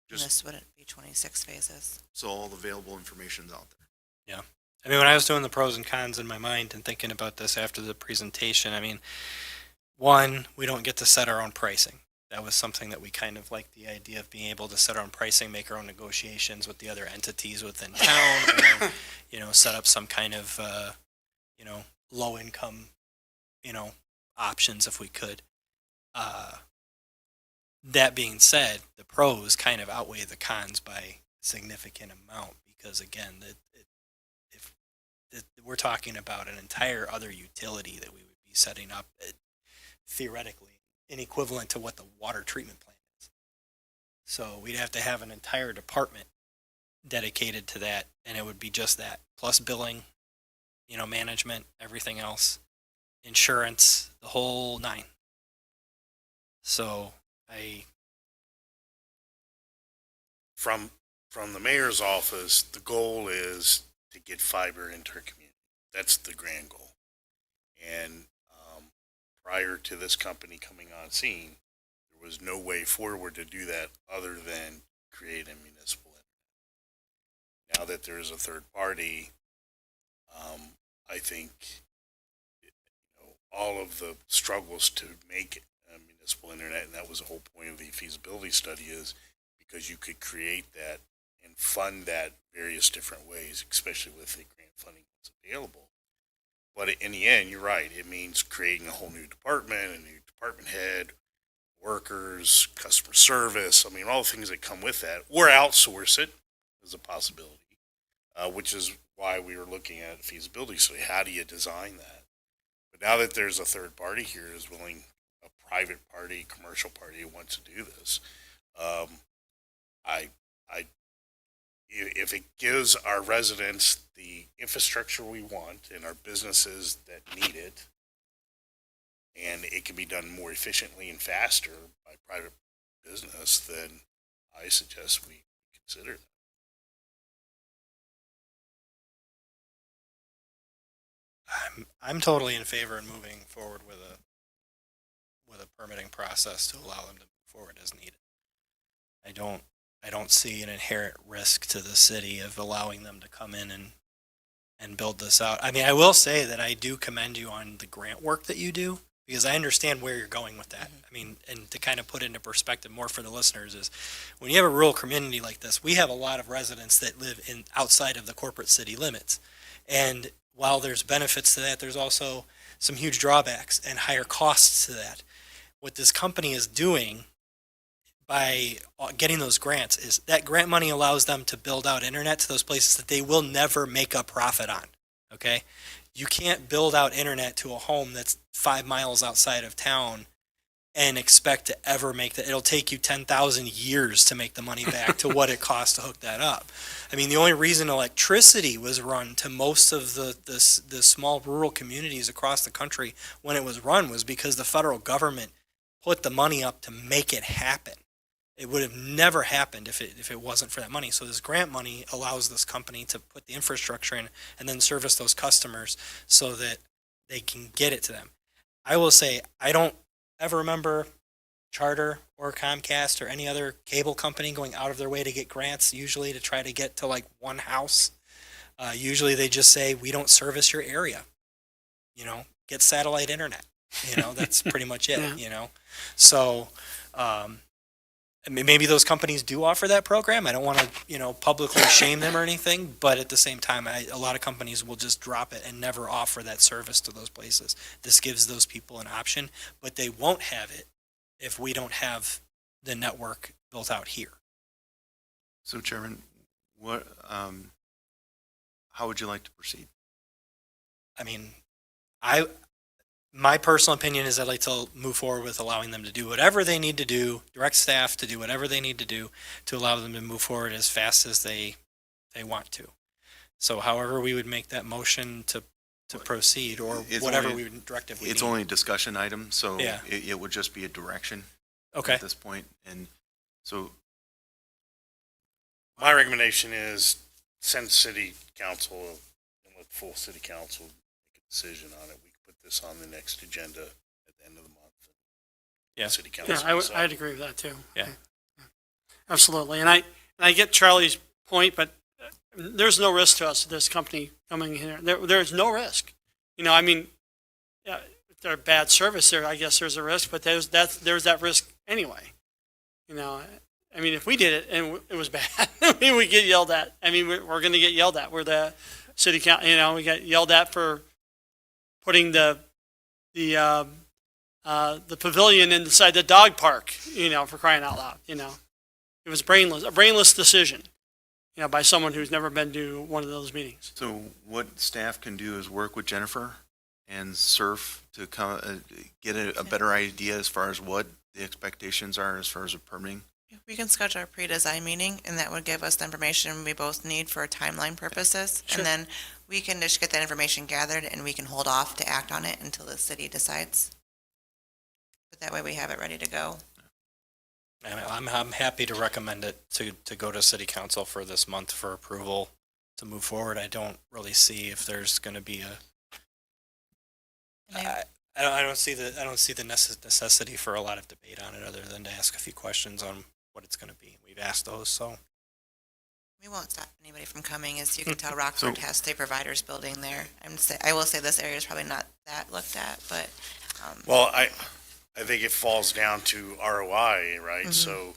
And Just this wouldn't be 26 phases. so all the available information's out there. I mean, when I was doing the pros and cons in my mind and thinking about this after the presentation, I mean, one, we don't get to set our own pricing. That was something that we kind of liked, the idea of being able to set our own pricing, make our own negotiations with the other entities within town, or, you know, set up some kind of, you know, low income, you know, options if we could. That being said, the pros kind of outweigh the cons by a significant amount because, again, we're talking about an entire other utility that we would be setting up theoretically in equivalent to what the water treatment plant is. So we'd have to have an entire department dedicated to that, and it would be just that, plus billing, you know, management, everything else, insurance, the whole nine. So From the mayor's office, the goal is to get fiber into our community. That's the grand goal. And prior to this company coming on scene, there was no way forward to do that other than create a municipal internet. Now that there is a third party, I think all of the struggles to make a municipal internet, and that was the whole point of the feasibility study, is because you could create that and fund that various different ways, especially with the grant funding that's available. But in the end, you're right. It means creating a whole new department, a new department head, workers, customer service. I mean, all the things that come with that. Or outsource it is a possibility, which is why we were looking at feasibility study. How do you design that? But now that there's a third party here is willing, a private party, commercial party who wants to do this, if it gives our residents the infrastructure we want and our businesses that need it, and it can be done more efficiently and faster by private business, then I suggest we consider that. I'm totally in favor of moving forward with a permitting process to allow them to move forward as needed. I don't see an inherent risk to the city of allowing them to come in and build this out. I mean, I will say that I do commend you on the grant work that you do, because I understand where you're going with that. I mean, and to kind of put it into perspective more for the listeners is, when you have a rural community like this, we have a lot of residents that live outside of the corporate city limits. And while there's benefits to that, there's also some huge drawbacks and higher costs to that. What this company is doing by getting those grants is that grant money allows them to build out internet to those places that they will never make a profit on. Okay? You can't build out internet to a home that's 5 miles outside of town and expect to ever make that. It'll take you 10,000 years to make the money back to what it costs to hook that up. I mean, the only reason electricity was run to most of the small rural communities across the country when it was run was because the federal government put the money up to make it happen. It would have never happened if it wasn't for that money. So this grant money allows this company to put the infrastructure in and then service those customers so that they can get it to them. I will say, I don't ever remember Charter or Comcast or any other cable company going out of their way to get grants, usually to try to get to like one house. Usually they just say, we don't service your area. Get satellite internet. That's pretty much it, Yeah. So, maybe those companies do offer that program. I don't want to, publicly shame them or anything, but at the same time, a lot of companies will just drop it and never offer that service to those places. This gives those people an option, but they won't have it if we don't have the network built out here. So Chairman, how would you like to proceed? I mean, my personal opinion is I'd like to move forward with allowing them to do whatever they need to do, direct staff to do whatever they need to do to allow them to move forward as fast as they want to. So however we would make that motion to proceed, or It's whatever only- we would directive we It's need. only a discussion item, so Yeah. it would just be a direction Okay. at this point. And so, My recommendation is send city council and let full city council make a decision on it. We can put this on the next agenda at the end of the month. Yeah. City council. Yeah, I'd agree with that too. Yeah. Absolutely. And I get Charlie's point, but there's no risk to us, this company coming here. There's no risk. Yeah, if they're bad service there, I guess there's a risk, but there's that risk anyway. If we did it and it was bad, we get yelled at. We're going to get yelled at. We're the city council, we get yelled at for putting the pavilion inside the dog park, for crying out loud, It was a brainless decision, by someone who's never been to one of those meetings. so what staff can do is work with Jennifer and Surf to get a better idea as far as what the expectations are as far as the permitting. We can schedule a pre-design meeting, and that would give us the information we both need for timeline purposes. Sure. And then we can just get that information gathered, and we can hold off to act on it until the city decides. But that way we have it ready to go. And I'm happy to recommend it to go to city council for this month for approval to move forward. I don't really see if there's going to be I don't see the necessity for a lot of debate on it, other than to ask a few questions on what it's going to be. We've asked those, so. We won't stop anybody from coming. As you can tell, Rockford has state providers building there. I will say this area is probably not that looked at, but Well, I think it falls down to ROI, right? So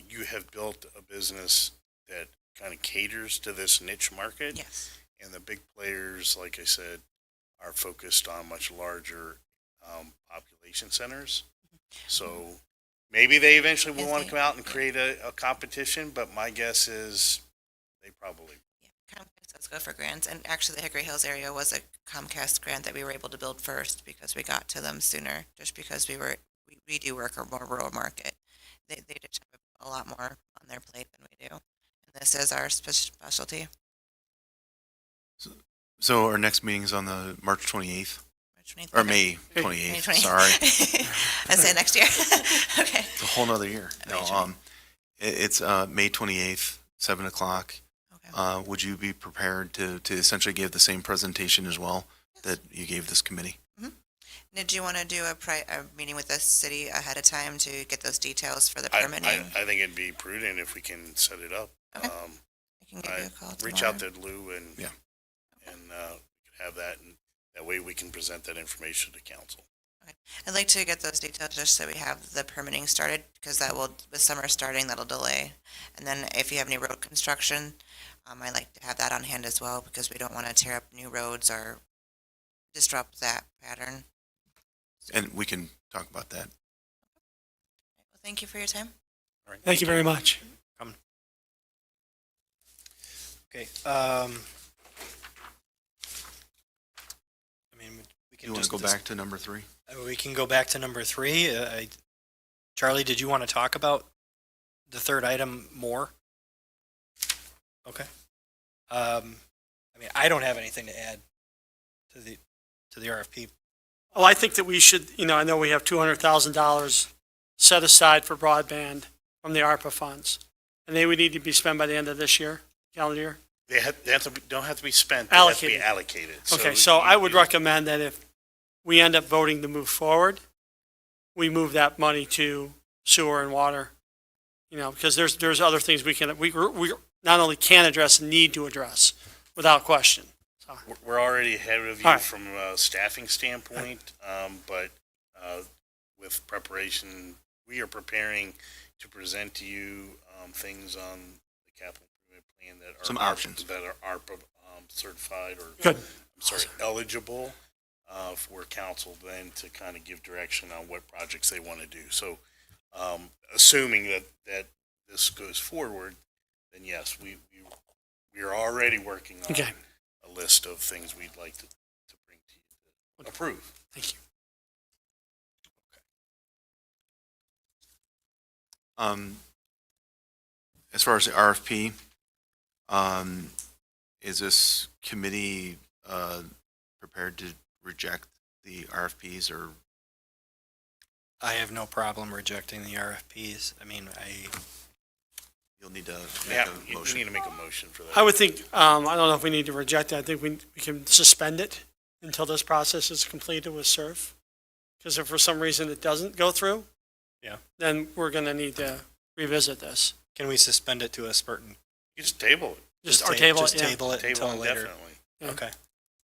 you have built a business that kind of caters to this niche market. yes. And the big players, like I said, are focused on much larger population centers. So maybe they eventually will Yes, want to they- come out and create a competition, but my guess is they probably. Yeah, Comcast does go for grants, and actually the Hickory Hills area was a Comcast grant that we were able to build first because we got to them sooner, just because we do work a more rural market. They just have a lot more on their plate than we do, and this is our specialty. So our next meeting is on the March 28th, March 28th. or May May 28th, 28th. sorry. I say next year. Okay. It's a whole nother year. No, Amazing. it's May 28th, 7 o'clock. Okay. Would you be prepared to essentially give the same presentation as well that you gave this committee? Did you want to do a meeting with the city ahead of time to get those details for the I permitting? think it'd be prudent if we can set it up. Okay. I can give you a call Reach out tomorrow. to Lou and Yeah. we can have that, and that way we can present that information to council. I'd like to get those details just so we have the permitting started, because with summer starting, that'll delay. And then if you have any road construction, I'd like to have that on hand as well, because we don't want to tear up new roads or disrupt that pattern. And we can talk about that. Well, thank you for your time. All right. Thank you very much. Okay. We can You want to just go back to number 3? We can go back to number 3. Charlie, did you want to talk about the third item more? Okay. I don't have anything to add to the RFP. Well, I think that we should, I know we have $200,000 set aside for broadband from the ARPA funds, and they would need to be spent by the end of this year, calendar year. They don't have to be spent. They have to be Allocated. allocated. Okay, so I would recommend that if we end up voting to move forward, we move that money to sewer and water. You know, because there's other things we not only can address, need to address without question. So, We're already ahead of you All right. from a staffing standpoint, but with preparation, we are preparing to present to you things on the capital improvement plan that are Some options. that are ARPA certified or good. I'm sorry, eligible for council then to kind of give direction on what projects they want to do. So, assuming that this goes forward, then yes, we are already working on Okay. a list of things we'd like to bring to you to approve. Thank you. As far as the RFP, is this committee prepared to reject the RFPs, or I have no problem rejecting the RFPs. I mean, you'll need to Yeah, make a you motion? need to make a motion for that. I would think, I don't know if we need to reject it. I think we can suspend it until this process is completed with SURF. Because if for some reason it doesn't go through, Yeah. then we're going to need to revisit this. can we suspend it to a certain? You just table it. Just, or table it, Just yeah. table it Table until later. indefinitely. Yeah. Okay.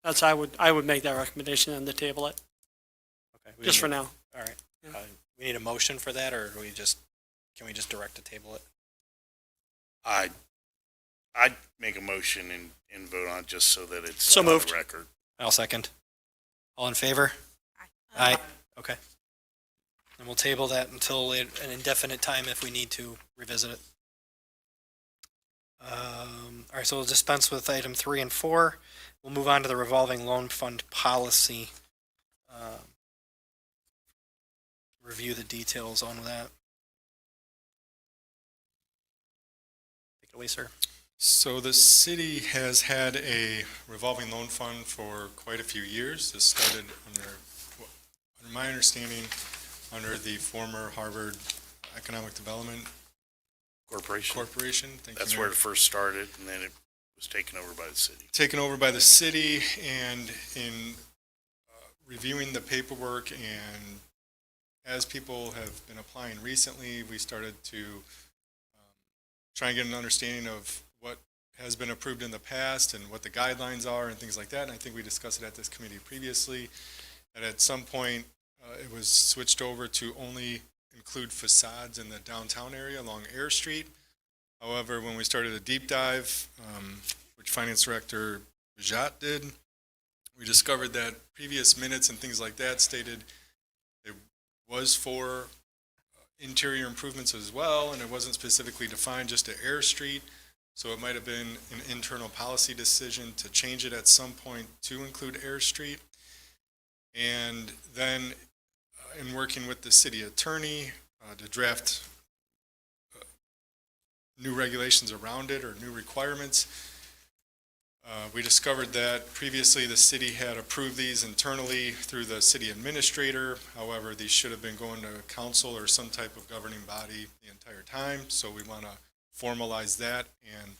That's, I would make that recommendation and to table it, Okay. We just need- for now. All right. Yeah. We need a motion for that, or can we just direct to table it? I'd make a motion and vote on it just so that it's So on moved. the record. I'll second. All in favor? Aye. Okay. And we'll table that until an indefinite time if we need to revisit it. All right, so we'll dispense with item 3 and 4. We'll move on to the revolving loan fund policy. Review the details on that. Take it away, sir. So the city has had a revolving loan fund for quite a few years. This started under my understanding, under the former Harvard Economic Development Corporation. Thank you, That's Mayor. where it first started, and then it was taken over by the city. Taken over by the city, and in reviewing the paperwork, and as people have been applying recently, we started to try and get an understanding of what has been approved in the past and what the guidelines are and things like that. And I think we discussed it at this committee previously, that at some point it was switched over to only include facades in the downtown area along Air Street. However, when we started a deep dive, which Finance Director Bejot did, we discovered that previous minutes and things like that stated it was for interior improvements as well, and it wasn't specifically defined just to Air Street. So it might have been an internal policy decision to change it at some point to include Air Street. And then in working with the city attorney to draft new regulations around it or new requirements, we discovered that previously the city had approved these internally through the city administrator. However, these should have been going to council or some type of governing body the entire time. So we want to formalize that and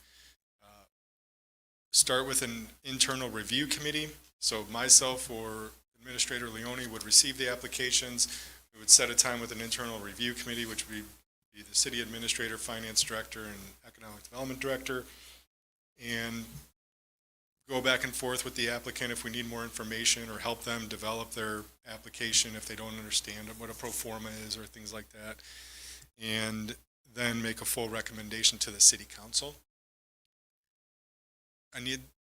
start with an internal review committee. So myself or Administrator Leone would receive the applications. We would set a time with an internal review committee, which would be the city administrator, finance director, and economic development director, and go back and forth with the applicant if we need more information or help them develop their application if they don't understand what a pro forma is or things like that, and then make a full recommendation to the city council.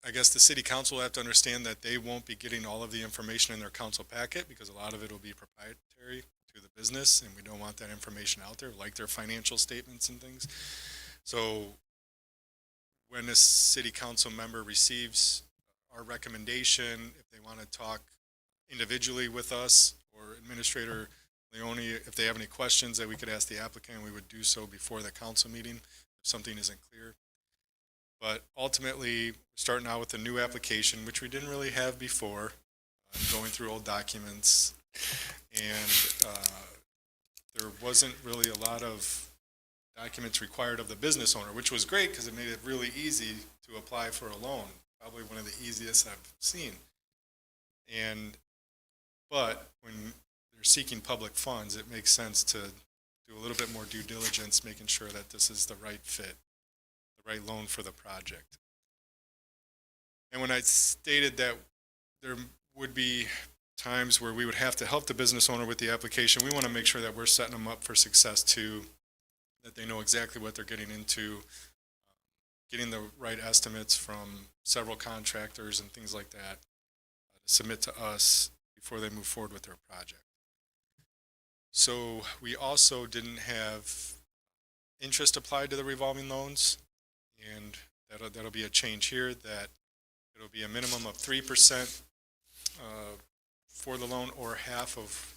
I guess the city council will have to understand that they won't be getting all of the information in their council packet because a lot of it will be proprietary to the business, and we don't want that information out there, like their financial statements and things. So when a city council member receives our recommendation, if they want to talk individually with us or Administrator Leone, if they have any questions that we could ask the applicant, we would do so before the council meeting if something isn't clear. But ultimately, starting out with a new application, which we didn't really have before, going through old documents, and there wasn't really a lot of documents required of the business owner, which was great because it made it really easy to apply for a loan, probably one of the easiest I've seen. But when they're seeking public funds, it makes sense to do do a little bit more due diligence, making sure that this is the right fit, the right loan for the project. And when I stated that there would be times where we would have to help the business owner with the application, we want to make sure that we're setting them up for success too, that they know exactly what they're getting into, getting the right estimates from several contractors and things like that to submit to us before they move forward with their project. So we also didn't have interest applied to the revolving loans, and that'll be a change here, that it'll be a minimum of 3% for the loan, or half of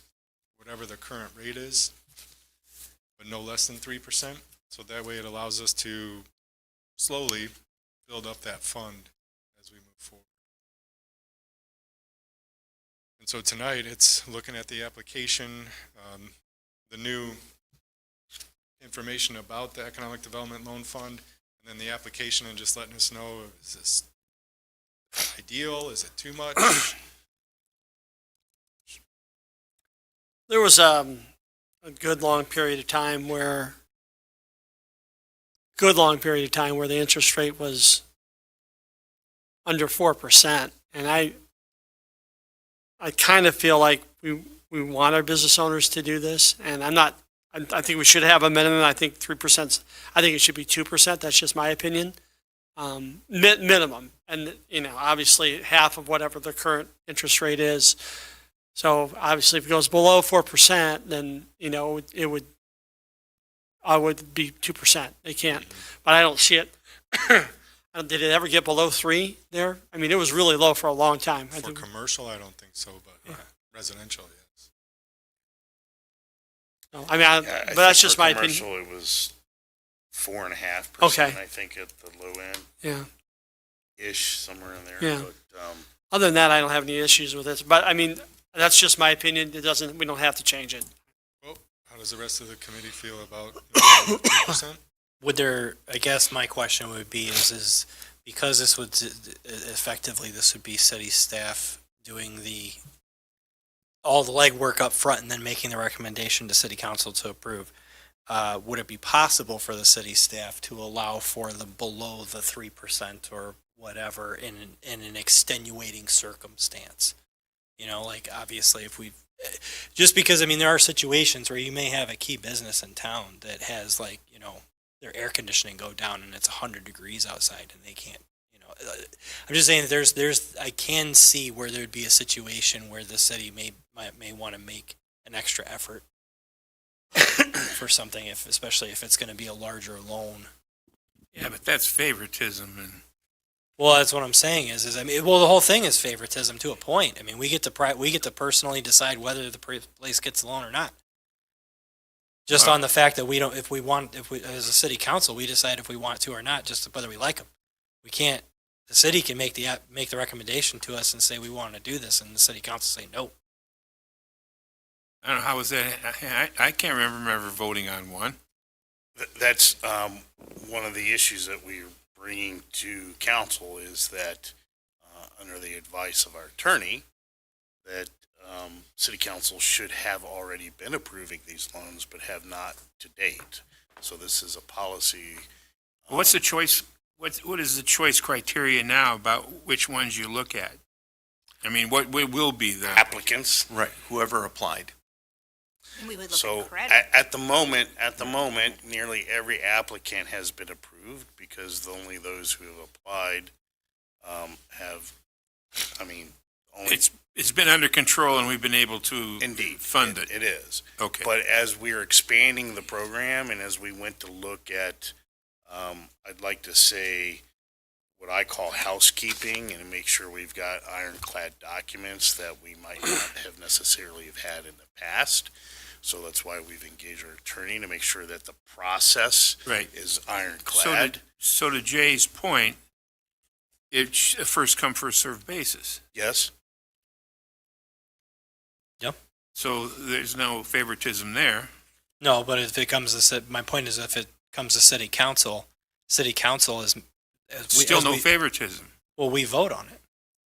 whatever the current rate is, but no less than 3%. So that way it allows us to slowly build up that fund as we move forward. And so tonight it's looking at the application, the new information about the Economic Development Loan Fund, and then the application, and just letting us know, is this ideal? Is it too much? There was a good long period of time where the interest rate was under 4%, and I kind of feel like we want our business owners to do this, and I think we should have a minimum. I think 3%. I think it should be 2%. That's just my opinion. Minimum, and obviously half of whatever the current interest rate is. So obviously, if it goes below 4%, then it would be 2%. They can't, but I don't see it. Did it ever get below 3 there? I mean, it was really low for a long time. For commercial, I don't think so, but residential, yes. No, I mean, but that's just my opinion. Commercial, it was 4.5%. Okay. I think at the low end. Yeah. Ish, somewhere in there. Yeah. But, Other than that, I don't have any issues with it. But I mean, that's just my opinion. We don't have to change it. Well, how does the rest of the committee feel about 2%? Would there, I guess my question would be is because this would effectively, this would be city staff doing all the legwork up front and then making the recommendation to city council to approve. Would it be possible for the city staff to allow for the below the 3% or whatever in an extenuating circumstance? Like obviously just because, I mean, there are situations where you may have a key business in town that has their air conditioning go down and it's 100 degrees outside and they can't, I'm just saying that I can see where there'd be a situation where the city may want to make an extra effort for something, especially if it's going to be a larger loan. Yeah, but that's favoritism, and Well, that's what I'm saying is I mean, well, the whole thing is favoritism to a point. I mean, we get to personally decide whether the place gets the loan or not. Just on the fact that if we as a city council, we decide if we want to or not, just whether we like them. We can't. The city can make the recommendation to us and say we want to do this, and the city council say no. I don't know, how was that? I can't remember ever voting on one. That's one of the issues that we're bringing to council is that under the advice of our attorney, that city council should have already been approving these loans, but have not to date. So this is a policy. What's the choice? What is the choice criteria now about which ones you look at? I mean, what will be the Applicants. Right, whoever applied. And we would look So at credit. at the moment, nearly every applicant has been approved because only those who have applied have, I mean, only. It's been under control and we've been able to Indeed. fund it. It is. Okay. But as we are expanding the program and as we went to look at, I'd like to say what I call housekeeping and make sure we've got ironclad documents that we might not have necessarily have had in the past. So that's why we've engaged our attorney to make sure that the process Right. is ironclad. So to Jay's point, it's a first come, first served basis. Yes? Yep. So there's no favoritism there. No, but if it comes to my point is if it comes to city council is Still no favoritism. Well, we vote on it.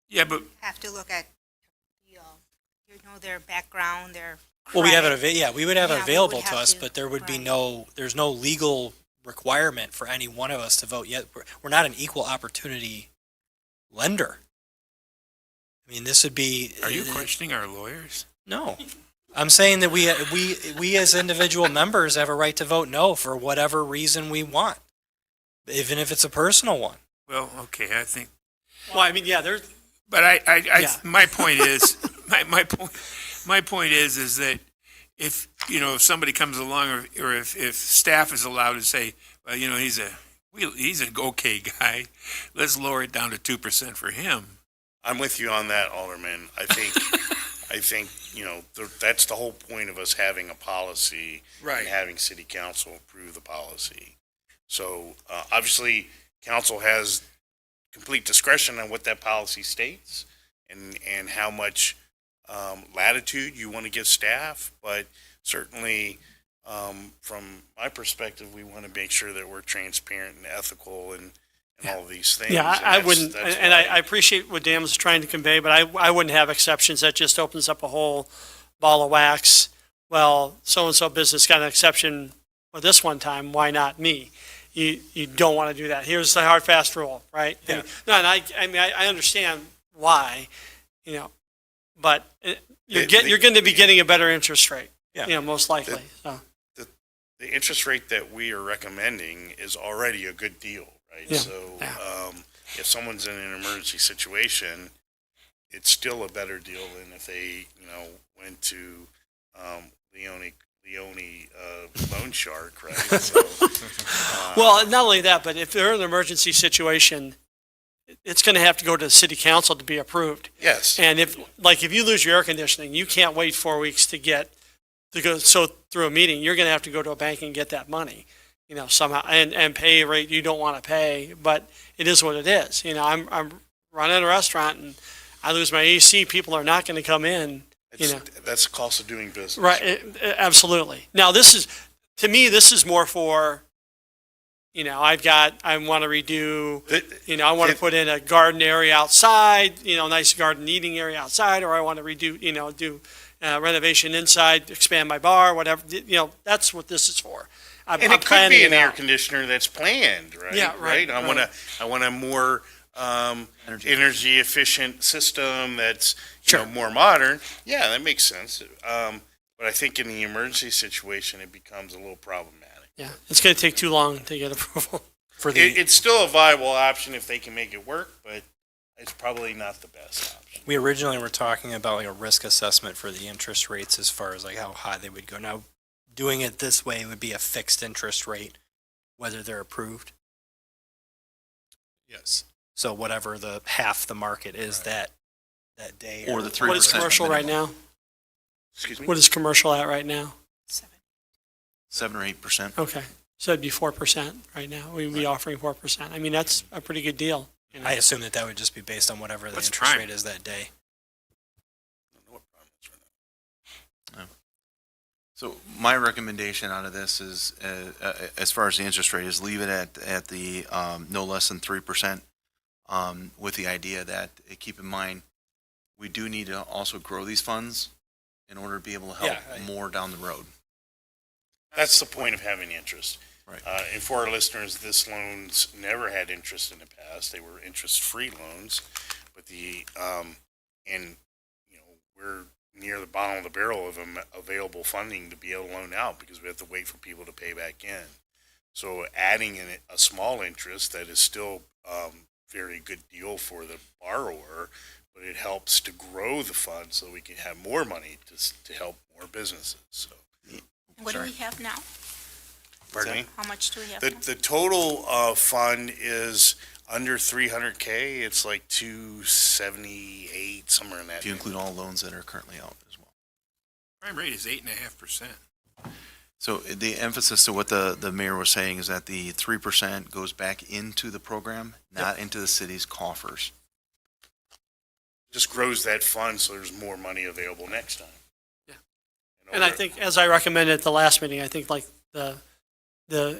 Yeah, but Have to look at their background, their Well, we have it, credit. yeah, we would have Yeah, it we available would to have us, to, but there would be right. there's no legal requirement for any one of us to vote yet. We're not an equal opportunity lender. I mean, this would be. Are you questioning our lawyers? No. I'm saying that we as individual members have a right to vote no for whatever reason we want, even if it's a personal one. Well, okay, I think, Well, I mean, yeah, there's, but Yeah. my point is, my point is that if, if somebody comes along or if staff is allowed to say, well, he's an okay guy, let's lower it down to 2% for him. I'm with you on that, Alderman. I think, that's the whole point of us having a policy and having city council approve the policy. So, obviously, council has complete discretion on what that policy states and how much, latitude you want to give staff, but certainly, from my perspective, we want to make sure that we're transparent and ethical and all of these things. yeah, And I that's- wouldn't, that's and why- I appreciate what Dan was trying to convey, but I wouldn't have exceptions. That just opens up a whole ball of wax. Well, so-and-so business got an exception for this one time, why not me? You don't want to do that. Here's the hard, fast rule, right? Yeah. No, and I understand why, but you're going to be getting a better interest rate, Yeah. most likely. So, The interest rate that we are recommending is already a good deal, right? Yeah. So, Yeah. if someone's in an emergency situation, it's still a better deal than if they, went to, Leone, loan shark, right? So, well, not only that, but if they're in an emergency situation, it's going to have to go to the city council to be approved. yes. And if you lose your air conditioning, you can't wait 4 weeks to go through a meeting. You're going to have to go to a bank and get that money, somehow, and pay a rate you don't want to pay. But it is what it is. I'm running a restaurant and I lose my AC. People are not going to come in. That's the cost of doing business. Right. Absolutely. Now, to me, this is more for, I want to redo, I want to put in a garden area outside, nice garden eating area outside, or I want to redo, do renovation inside, expand my bar, whatever. That's what this is for. And it could be an air conditioner that's planned, right? Yeah, right, I want a more energy efficient system that's Sure. more modern. Yeah, that makes sense. But I think in the emergency situation, it becomes a little problematic. Yeah, it's going to take too long to get approval. For the It's still a viable option if they can make it work, but it's probably not the best option. we originally were talking about like a risk assessment for the interest rates as far as like how high they would go. Now, doing it this way would be a fixed interest rate, whether they're approved. Yes. So whatever the half the market is that day. Or the 3%. What is commercial right now? Excuse me? What is commercial at right now? 7 or 8%. Okay. So it'd be 4% right now. We'd be offering 4%. I mean, that's a pretty good deal. I assume that would just be based on whatever the Let's interest try. rate is that day. I don't know what problem it is right now. So my recommendation out of this is, as far as the interest rate, is leave it at the no less than 3%, with the idea that, keep in mind, we do need to also grow these funds in order to be able to help more down the road. That's the point of having interest. Right. And for our listeners, this loans never had interest in the past. They were interest-free loans, but we're near the bottom of the barrel of available funding to be able to loan out because we have to wait for people to pay back in. So adding in a small interest that is still very good deal for the borrower, but it helps to grow the fund so we can have more money to help more businesses. So, What do we have now? pardon me? How much do we have now? The total fund is under 300K. It's like 278, somewhere in that. If you include all loans that are currently out as well. Prime rate is 8.5%. So the emphasis to what the mayor was saying is that the 3% goes back into the program, not into the city's coffers. Just grows that fund so there's more money available next time. Yeah. In And I order- think, as I recommended at the last meeting, I think like the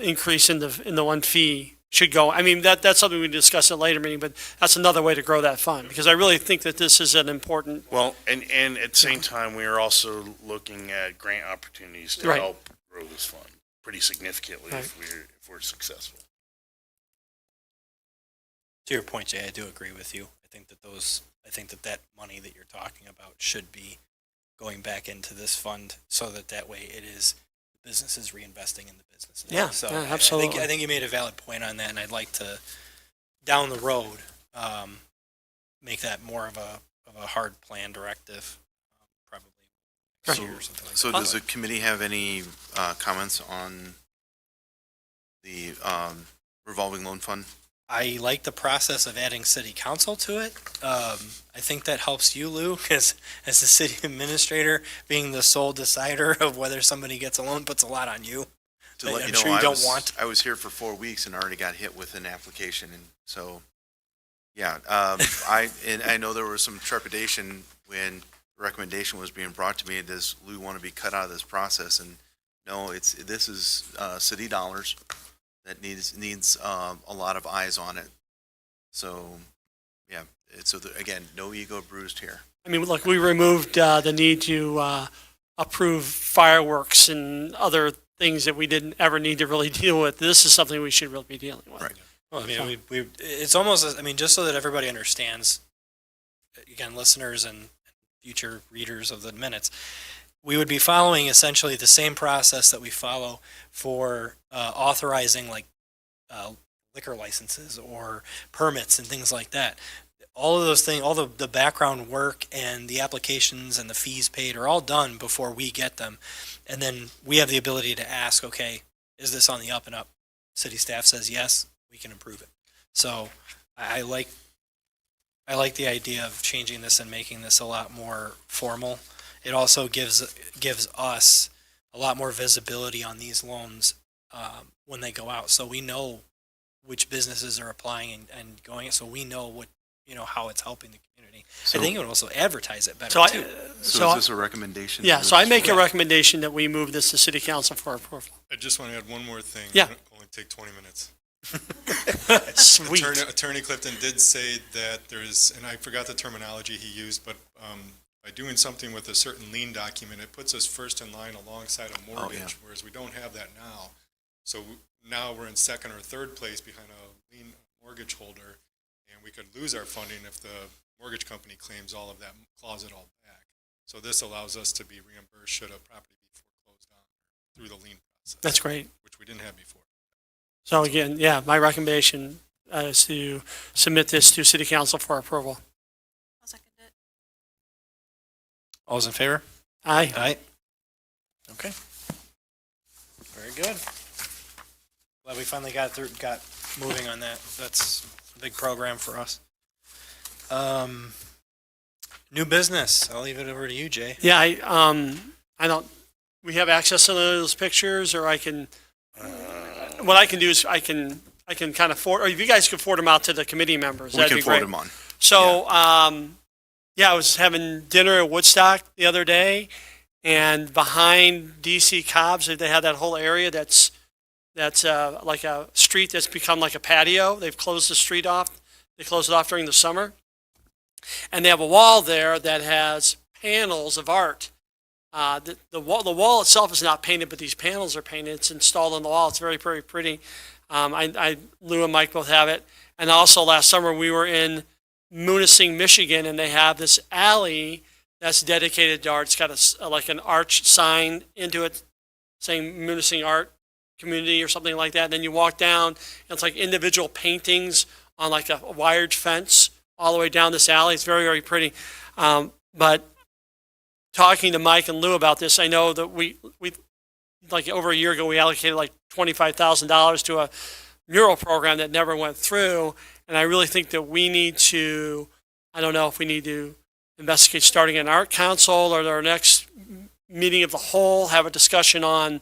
increase in the one fee should go. I mean, that's something we can discuss in a later meeting, but that's another way to grow that fund, because I really think that this is an important, Well, and at the same time, we are also looking at grant opportunities to Right. help grow this fund pretty significantly Right. if we're successful. To your point, Jay, I do agree with you. I think that money that you're talking about should be going back into this fund so that way it is the businesses reinvesting in the businesses. Yeah, So yeah, I absolutely. think you made a valid point on that, and I'd like to, down the road, make that more of a hard plan directive, probably next So- year or something like So that. does the committee have any comments on the revolving loan fund? I like the process of adding city council to it. I think that helps you, Lou, because as the city administrator, being the sole decider of whether somebody gets a loan puts a lot on you. To let I'm you know, sure you don't want. I was here for 4 weeks and already got hit with an application, and so, yeah, I know there was some trepidation when the recommendation was being brought to me. Does Lou want to be cut out of this process? And no, this is city dollars that needs a lot of eyes on it. So, yeah, again, no ego bruised here. I mean, look, we removed the need to approve fireworks and other things that we didn't ever need to really deal with. This is something we should really be dealing with. Right. Well, I mean, it's almost, I mean, just so that everybody understands, again, listeners and future readers of the minutes, we would be following essentially the same process that we follow for authorizing like liquor licenses or permits and things like that. All of those things, all the background work and the applications and the fees paid are all done before we get them. And then we have the ability to ask, okay, is this on the up and up? City staff says yes, we can approve it. So I like the idea of changing this and making this a lot more formal. It also gives us a lot more visibility on these loans when they go out, so we know which businesses are applying and going. So we know how it's helping the community. So, I think it would also advertise it better So too. so is this a recommendation? Yeah, to so I move make a forward? recommendation that we move this to city council for approval. I just want to add one more thing. Yeah. It'll only take 20 minutes. Sweet. Attorney Clifton did say that there's, and I forgot the terminology he used, but by doing something with a certain lien document, it puts us first in line alongside a mortgage, whereas we don't have that now. So now we're in second or third place behind a lien mortgage holder, and we could lose our funding if the mortgage company claims all of that, claws it all back. So this allows us to be reimbursed should a property be foreclosed on through the lien process. That's great. Which we didn't have before. So again, yeah, my recommendation is to submit this to city council for approval. I'll second it. All those in favor? Aye. Aye. Okay. Very good. Glad we finally got moving on that. That's a big program for us. New business. I'll leave it over to you, Jay. Yeah, I don't, we have access to those pictures, or I can, what I can do is I can kind of forward, or if you guys could forward them out to the committee members, We that'd can be forward great. them on. So, yeah, I was having dinner at Woodstock the other day, and behind DC Cobb's, they have that whole area that's like a street that's become like a patio. They've closed the street off. They closed it off during the summer. And they have a wall there that has panels of art. The wall itself is not painted, but these panels are painted. It's installed on the wall. It's very, very pretty. Lou and Mike both have it. And also last summer we were in Munising, Michigan, and they have this alley that's dedicated to art. It's got like an arch sign into it saying Munising Art Community or something like that. And then you walk down, and it's like individual paintings on like a wired fence all the way down this alley. It's very, very pretty. But talking to Mike and Lou about this, I know that we like over a year ago, we allocated like $25,000 to a mural program that never went through. And I really think that we need to, I don't know if we need to investigate starting an art council or our next meeting of the whole, have a discussion on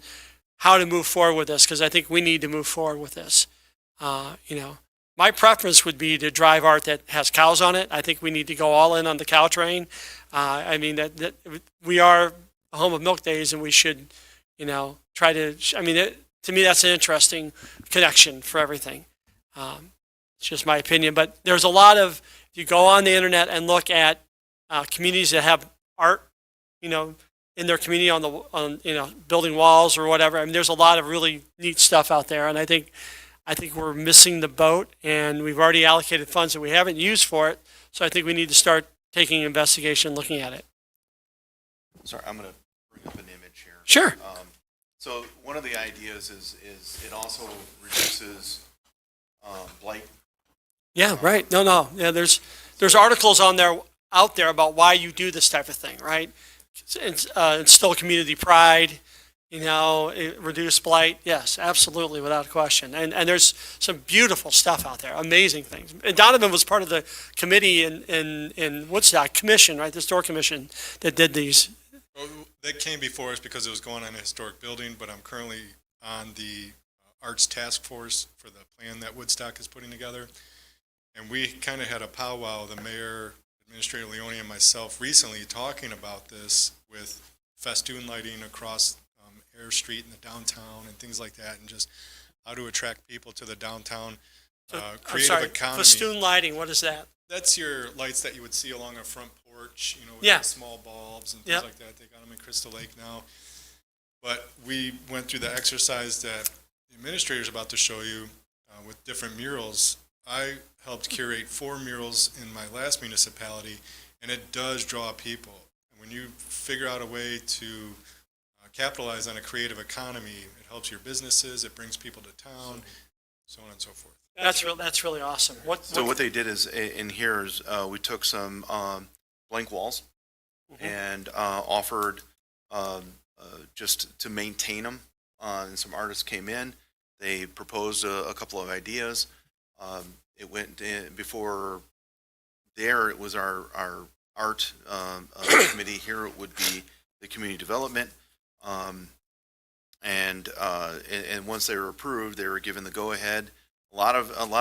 how to move forward with this, because I think we need to move forward with this. My preference would be to drive art that has cows on it. I think we need to go all in on the cow train. I mean, that we are a home of milk days, and we should, try to, to me, that's an interesting connection for everything. It's just my opinion, but there's a lot of, if you go on the internet and look at communities that have art, in their community on building walls or whatever. I mean, there's a lot of really neat stuff out there, and I think we're missing the boat, and we've already allocated funds that we haven't used for it. So I think we need to start taking an investigation, looking at it. Sorry, I'm going to bring up an image here. Sure. So one of the ideas is it also reduces blight. Yeah, right. No. Yeah, there's articles out there about why you do this type of thing, right? Instill community pride, reduce blight. Yes, absolutely, without a question. And there's some beautiful stuff out there, amazing things. And Donovan was part of the committee in Woodstock Commission, right? The Historic Commission that did these. Well, that came before us because it was going on a historic building, but I'm currently on the Arts Task Force for the plan that Woodstock is putting together. And we kind of had a powwow, the mayor, Administrator Leone, and myself recently talking about this with festoon lighting across Air Street in the downtown and things like that, and just how to attract people to the downtown creative economy. Festoon lighting, what is that? That's your lights that you would see along a front porch, with Yeah. the small bulbs and things like that. They got them in Crystal Lake now. But we went through the exercise that the administrator's about to show you with different murals. I helped curate 4 murals in my last municipality, and it does draw people. And when you figure out a way to capitalize on a creative economy, it helps your businesses, it brings people to town, so on and so forth. That's really awesome. So what they did is in here is we took some blank walls and offered just to maintain them. And some artists came in. They proposed a couple of ideas. It went in before there. It was our art committee. Here it would be the community development. And once they were approved, they were given the go ahead. A lot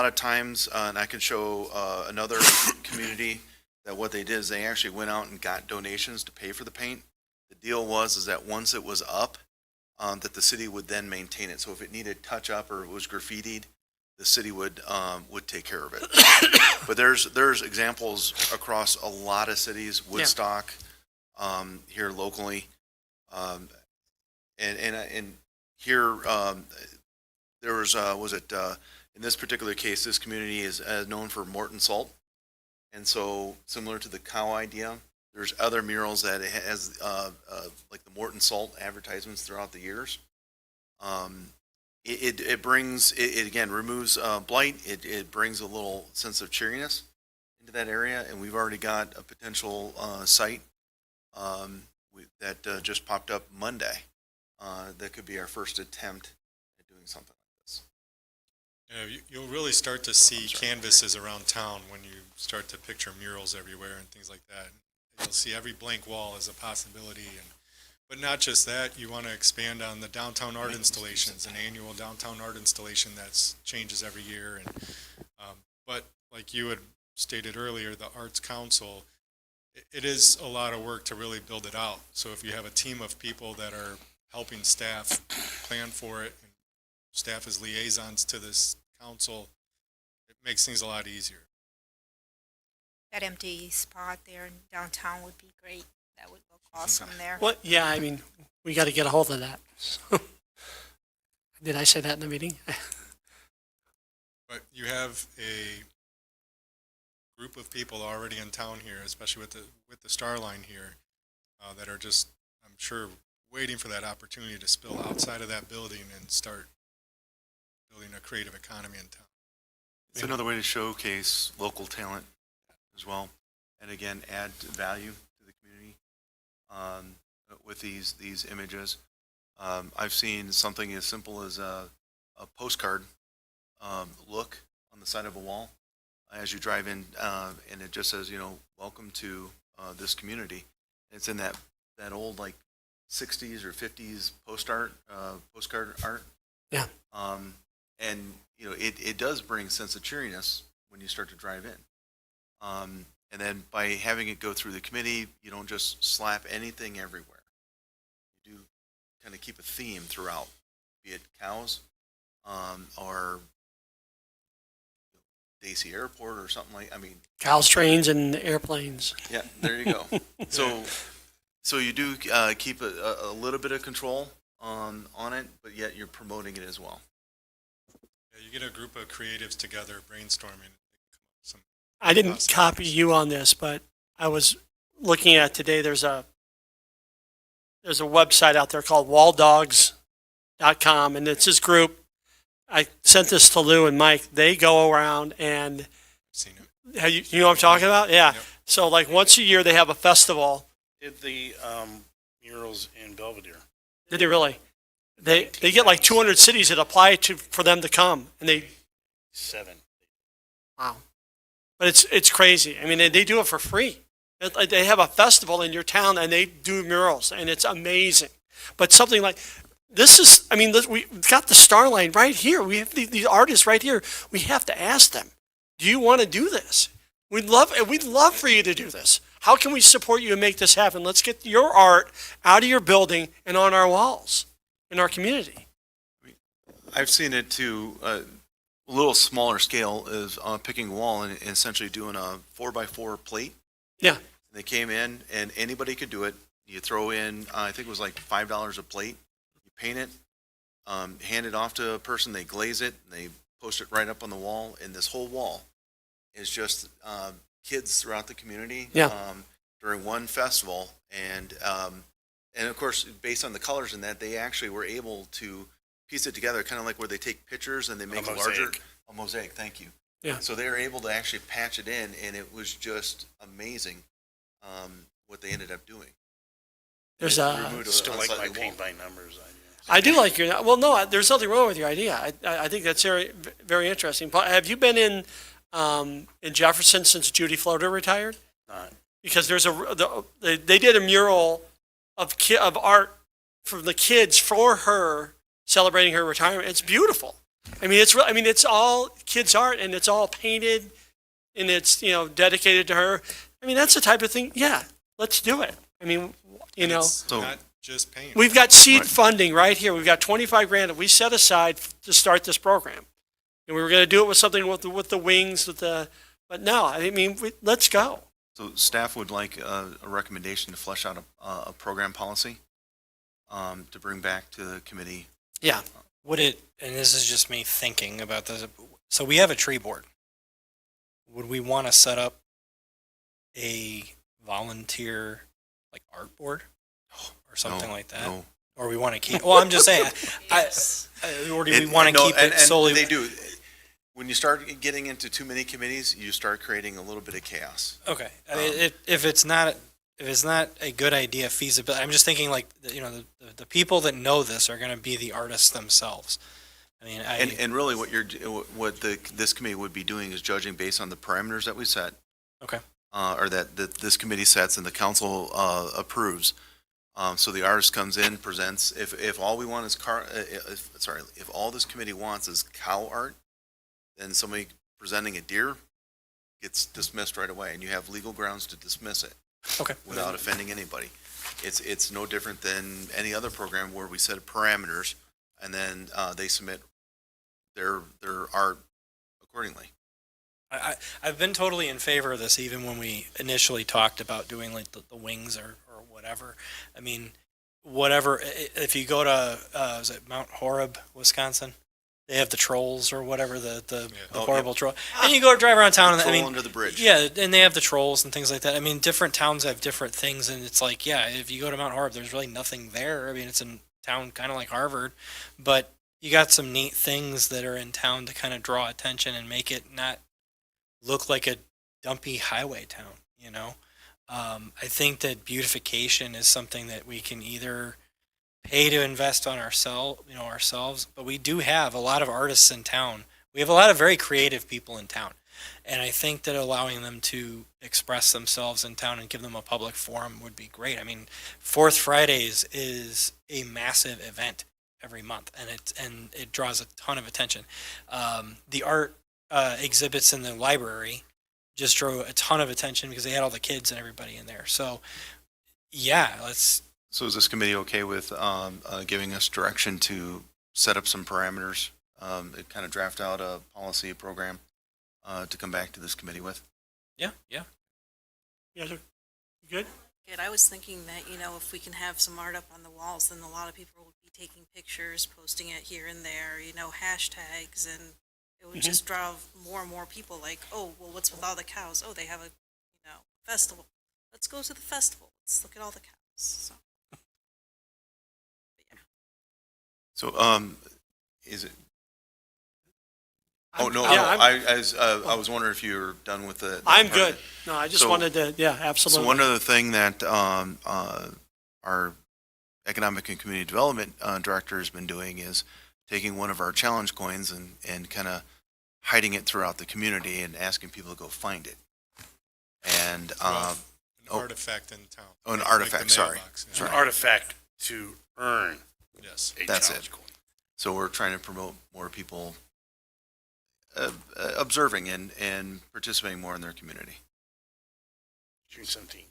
of times, and I can show another community that what they did is they actually went out and got donations to pay for the paint. The deal was that once it was up, that the city would then maintain it. So if it needed touch up or it was graffitied, the city would take care of it. But there's examples across a lot of cities, Woodstock, here locally, and here there was in this particular case, this community is known for Morton salt, and so similar to the cow idea, there's other murals that it has like the Morton salt advertisements throughout the years. It brings it again removes blight. It brings a little sense of cheeriness into that area, and we've already got a potential site that just popped up Monday. That could be our first attempt at doing something like this. Yeah, you'll really start to see canvases around town when you start to picture murals everywhere and things like that. You'll see every blank wall as a possibility, but not just that. You want to expand on the downtown art installations, an annual downtown art installation that changes every year. And but like you had stated earlier, the Arts Council, it is a lot of work to really build it out. So if you have a team of people that are helping staff plan for it, and staff as liaisons to this council, it makes things a lot easier. That empty spot there in downtown would be great. That would look awesome there. Well, yeah, I mean, we got to get a hold of that. Did I say that in the meeting? But you have a group of people already in town here, especially with the Star Line here, that are just, I'm sure, waiting for that opportunity to spill outside of that building and start building a creative economy in town. It's another way to showcase local talent as well, and again add value to the community with these images. I've seen something as simple as a postcard look on the side of a wall as you drive in, and it just says, welcome to this community. It's in that old like 60s or 50s postcard art. Yeah. And it does bring a sense of cheeriness when you start to drive in. And then by having it go through the committee, you don't just slap anything everywhere. You do kind of keep a theme throughout, be it cows, or Daisy Airport or something like, I mean, Cows, trains, and airplanes. yeah, there you go. So you do keep a little bit of control on it, but yet you're promoting it as well. Yeah, you get a group of creatives together brainstorming. Some I didn't Awesome. copy you on this, but I was looking at today, there's a website out there called walldogs.com, and it's this group. I sent this to Lou and Mike. They go around and seen it. you know what I'm talking about? Yeah. Yep. So like once a year they have a festival. Did the murals in Belvedere. Did they really? They get like 200 cities that apply for them to come, and they 7. wow. But it's crazy. I mean, they do it for free. They have a festival in your town, and they do murals, and it's amazing. But something like this is, I mean, we've got the star line right here. We have these artists right here. We have to ask them, do you want to do this? We'd love for you to do this. How can we support you and make this happen? Let's get your art out of your building and on our walls in our community. I've seen it to a little smaller scale is picking a wall and essentially doing a 4x4 plate. Yeah. They came in and anybody could do it. You throw in, I think it was like $5 a plate. You paint it, hand it off to a person. They glaze it. And they post it right up on the wall. And this whole wall is just kids throughout the community during one festival. And of course, based on the colors in that, they actually were able to piece it together, kind of like where they take pictures and they make it larger. A mosaic, thank you. Yeah. So they were able to actually patch it in, and it was just amazing what they ended up doing. There's Still like my unsightly paint wall. by numbers idea. I do like your, well, no, there's nothing wrong with your idea. I think that's very, very interesting. Paul, have you been in Jefferson since Judy Floater retired? Not. Because they did a mural of art from the kids for her, celebrating her retirement. It's beautiful. I mean, it's all kids' art, and it's all painted, and it's dedicated to her. I mean, that's the type of thing. Yeah, let's do it. I mean, It's not just paint. we've got seed funding right here. We've got 25 grand that we set aside to start this program, and we were going to do it with something with the wings, but no, I mean, let's go. So staff would like a recommendation to flesh out a program policy to bring back to the committee. Yeah. Would it, and this is just me thinking about this, so we have a tree board. Would we want to set up a volunteer, like, art board? Or something like that? No. Or we want to keep, well, I'm just saying, or do we want to keep it solely? They do. When you start getting into too many committees, you start creating a little bit of chaos. Okay, I mean, if it's not a good idea, feasibility, I'm just thinking like, the people that know this are going to be the artists themselves. I mean, And really what this committee would be doing is judging based on the parameters that we set. Okay. Or that this committee sets and the council approves. So the artist comes in, presents, if all we want is if all this committee wants is cow art, then somebody presenting a deer gets dismissed right away, and you have legal grounds to dismiss it. Okay. Without offending anybody. It's no different than any other program where we set parameters and then they submit their art accordingly. I've been totally in favor of this, even when we initially talked about doing like the wings or whatever. I mean, whatever, if you go to, is it Mount Horeb, Wisconsin? They have the trolls or whatever, the horrible troll. And you go drive around town, and I mean, under the bridge. yeah, and they have the trolls and things like that. I mean, different towns have different things, and it's like, yeah, if you go to Mount Horeb, there's really nothing there. I mean, it's a town kind of like Harvard, but you got some neat things that are in town to kind of draw attention and make it not look like a dumpy highway town, I think that beautification is something that we can either pay to invest on ourselves, but we do have a lot of artists in town. We have a lot of very creative people in town. And I think that allowing them to express themselves in town and give them a public forum would be great. I mean, Fourth Fridays is a massive event every month, and it draws a ton of attention. The art exhibits in the library just drew a ton of attention because they had all the kids and everybody in there. So, yeah, let's. So is this committee okay with giving us direction to set up some parameters, kind of draft out a policy program to come back to this committee with. Yeah, yeah. You guys are good? Good. I was thinking that, you know, if we can have some art up on the walls, then a lot of people would be taking pictures, posting it here and there, you know, hashtags, and it would just draw more and more people like, oh, well, what's with all the cows? Oh, they have a, you know, festival. Let's go to the festival. Let's look at all the cows. So, So, is it? Oh, no, Yeah, no, I'm- I was wondering if you were done with the. I'm good. No, I just So- wanted to, yeah, So absolutely. one other thing that, our economic and community development, director has been doing is taking one of our challenge coins and kind of hiding it throughout the community and asking people to go find it. And, An oh. artifact in town. Oh, an Like the artifact, sorry. mailbox, yeah. It's an artifact to earn Yes. a That's challenge it. coin. so we're trying to promote more people, observing and participating more in their community. June 17th.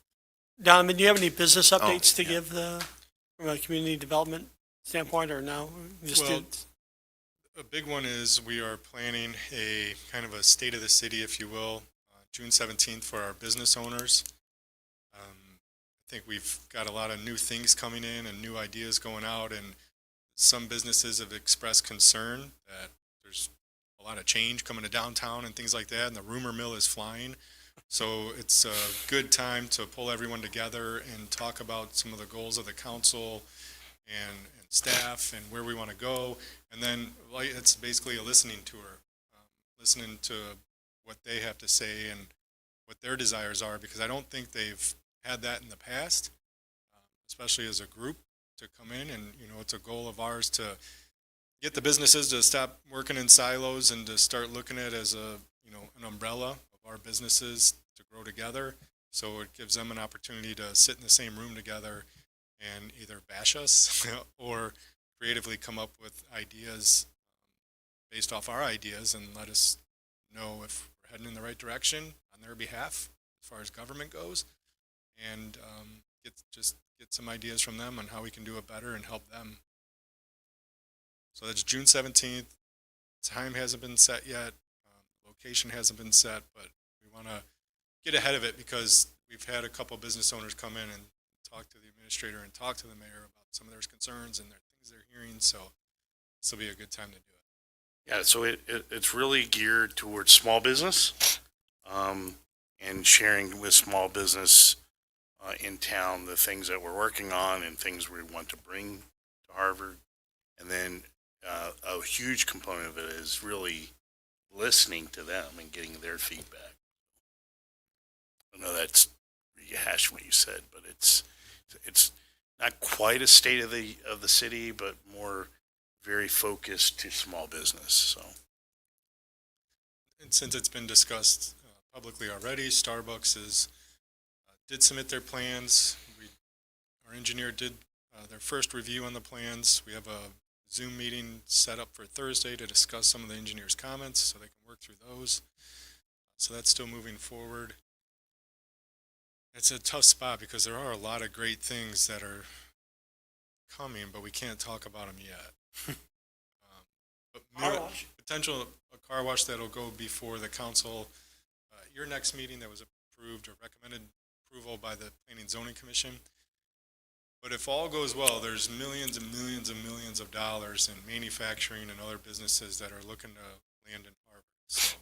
Donovan, do you have any business updates to yeah. give from a community development standpoint, or no? Just Well, do- A big one is we are planning a kind of a state of the city, if you will, June 17th for our business owners. I think we've got a lot of new things coming in and new ideas going out, and some businesses have expressed concern that there's a lot of change coming to downtown and things like that, and the rumor mill is flying. So it's a good time to pull everyone together and talk about some of the goals of the council and staff and where we want to go. And then like, it's basically a listening tour, listening to what they have to say and what their desires are, because I don't think they've had that in the past, especially as a group to come in. And, you know, it's a goal of ours to get the businesses to stop working in silos and to start looking at it as a, you know, an umbrella of our businesses to grow together. So it gives them an opportunity to sit in the same room together and either bash us or creatively come up with ideas based off our ideas and let us know if we're heading in the right direction on their behalf as far as government goes, and get some ideas from them on how we can do it better and help them. So that's June 17th. Time hasn't been set yet. Location hasn't been set, but we want to get ahead of it because we've had a couple business owners come in and talk to the administrator and talk to the mayor about some of their concerns and their things they're hearing. So this will be a good time to do it. Yeah, so it's really geared towards small business, and sharing with small business in town the things that we're working on and things we want to bring to Harvard. And then a huge component of it is really listening to them and getting their feedback. I know that's rehashing what you said, but it's not quite a state of the city, but more very focused to small business. So And since it's been discussed publicly already, Starbucks did submit their plans. Our engineer did their first review on the plans. We have a Zoom meeting set up for Thursday to discuss some of the engineer's comments so they can work through those. So that's still moving forward. It's a tough spot because there are a lot of great things that are coming, but we can't talk about them yet. But Car wash. potential a car wash that'll go before the council. Your next meeting that was approved or recommended approval by the Planning and Zoning Commission. But if all goes well, there's millions and millions and millions of dollars in manufacturing and other businesses that are looking to land in Harvard. So,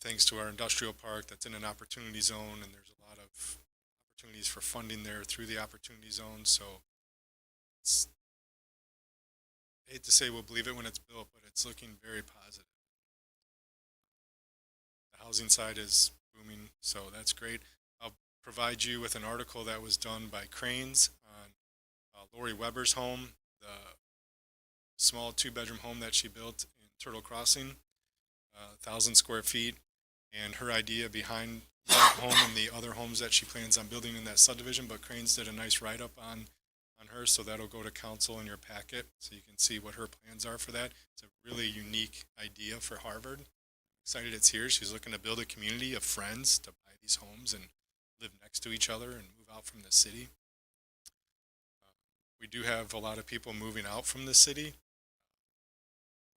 thanks to our industrial park that's in an opportunity zone, and there's a lot of opportunities for funding there through the opportunity zone. So, I hate to say we'll believe it when it's built, but it's looking very positive. The housing side is booming, so that's great. I'll provide you with an article that was done by Cranes on Lori Weber's home, the small 2-bedroom home that she built in Turtle Crossing, 1,000 square feet, and her idea behind that home and the other homes that she plans on building in that subdivision. But Cranes did a nice write-up on her, so that'll go to council in your packet so you can see what her plans are for that. It's a really unique idea for Harvard. Excited it's here. She's looking to build a community of friends to buy these homes and live next to each other and move out from the city. We do have a lot of people moving out from the city.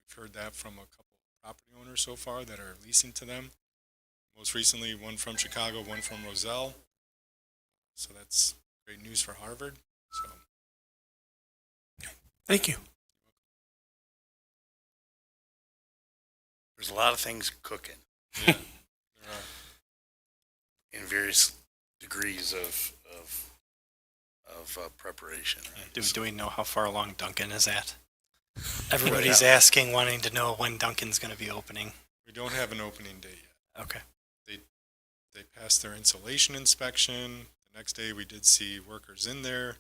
We've heard that from a couple of property owners so far that are leasing to them. Most recently, one from Chicago, one from Roselle. So that's great news for Harvard. So Thank you. There's a lot of things cooking yeah, there are. in various degrees of preparation. Right? Do we know how far along Duncan is at? Everybody's asking, wanting to know when Duncan's going to be opening. We don't have an opening date yet. Okay. They passed their insulation inspection. The next day we did see workers in there,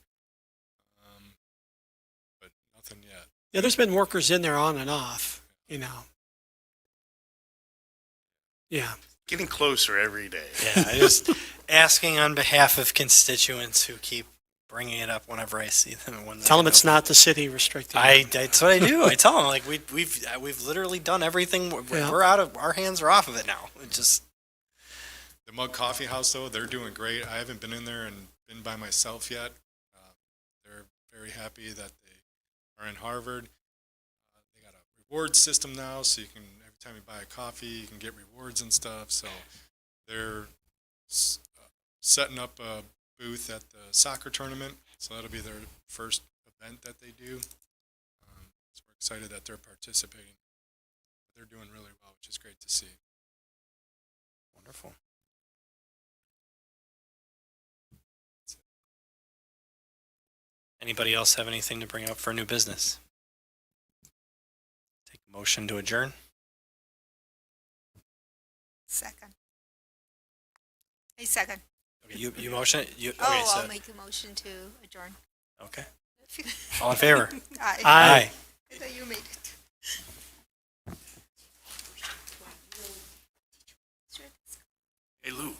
but nothing yet. Yeah, there's been workers in there on and off, you know. Yeah. Getting closer every day. Yeah, I just asking on behalf of constituents who keep bringing it up whenever I see them. And when Tell them it's not the city restricting. That's what I do. I tell them, like, we've literally done everything. We're out of, our hands are off of it now. It just, The Mug Coffee House, though, they're doing great. I haven't been in there and been by myself yet. They're very happy that they are in Harvard. They got a reward system now, so you can, every time you buy a coffee, you can get rewards and stuff. So they're setting up a booth at the soccer tournament. So that'll be their first event that they do. So we're excited that they're participating. They're doing really well, which is great to see. wonderful. Anybody else have anything to bring up for new business? Take a motion to adjourn. Second. A second. Okay, you motion. Okay, I'll make a motion to adjourn. Okay. All in favor? Aye. Aye. I thought you made it. Hey, Lou.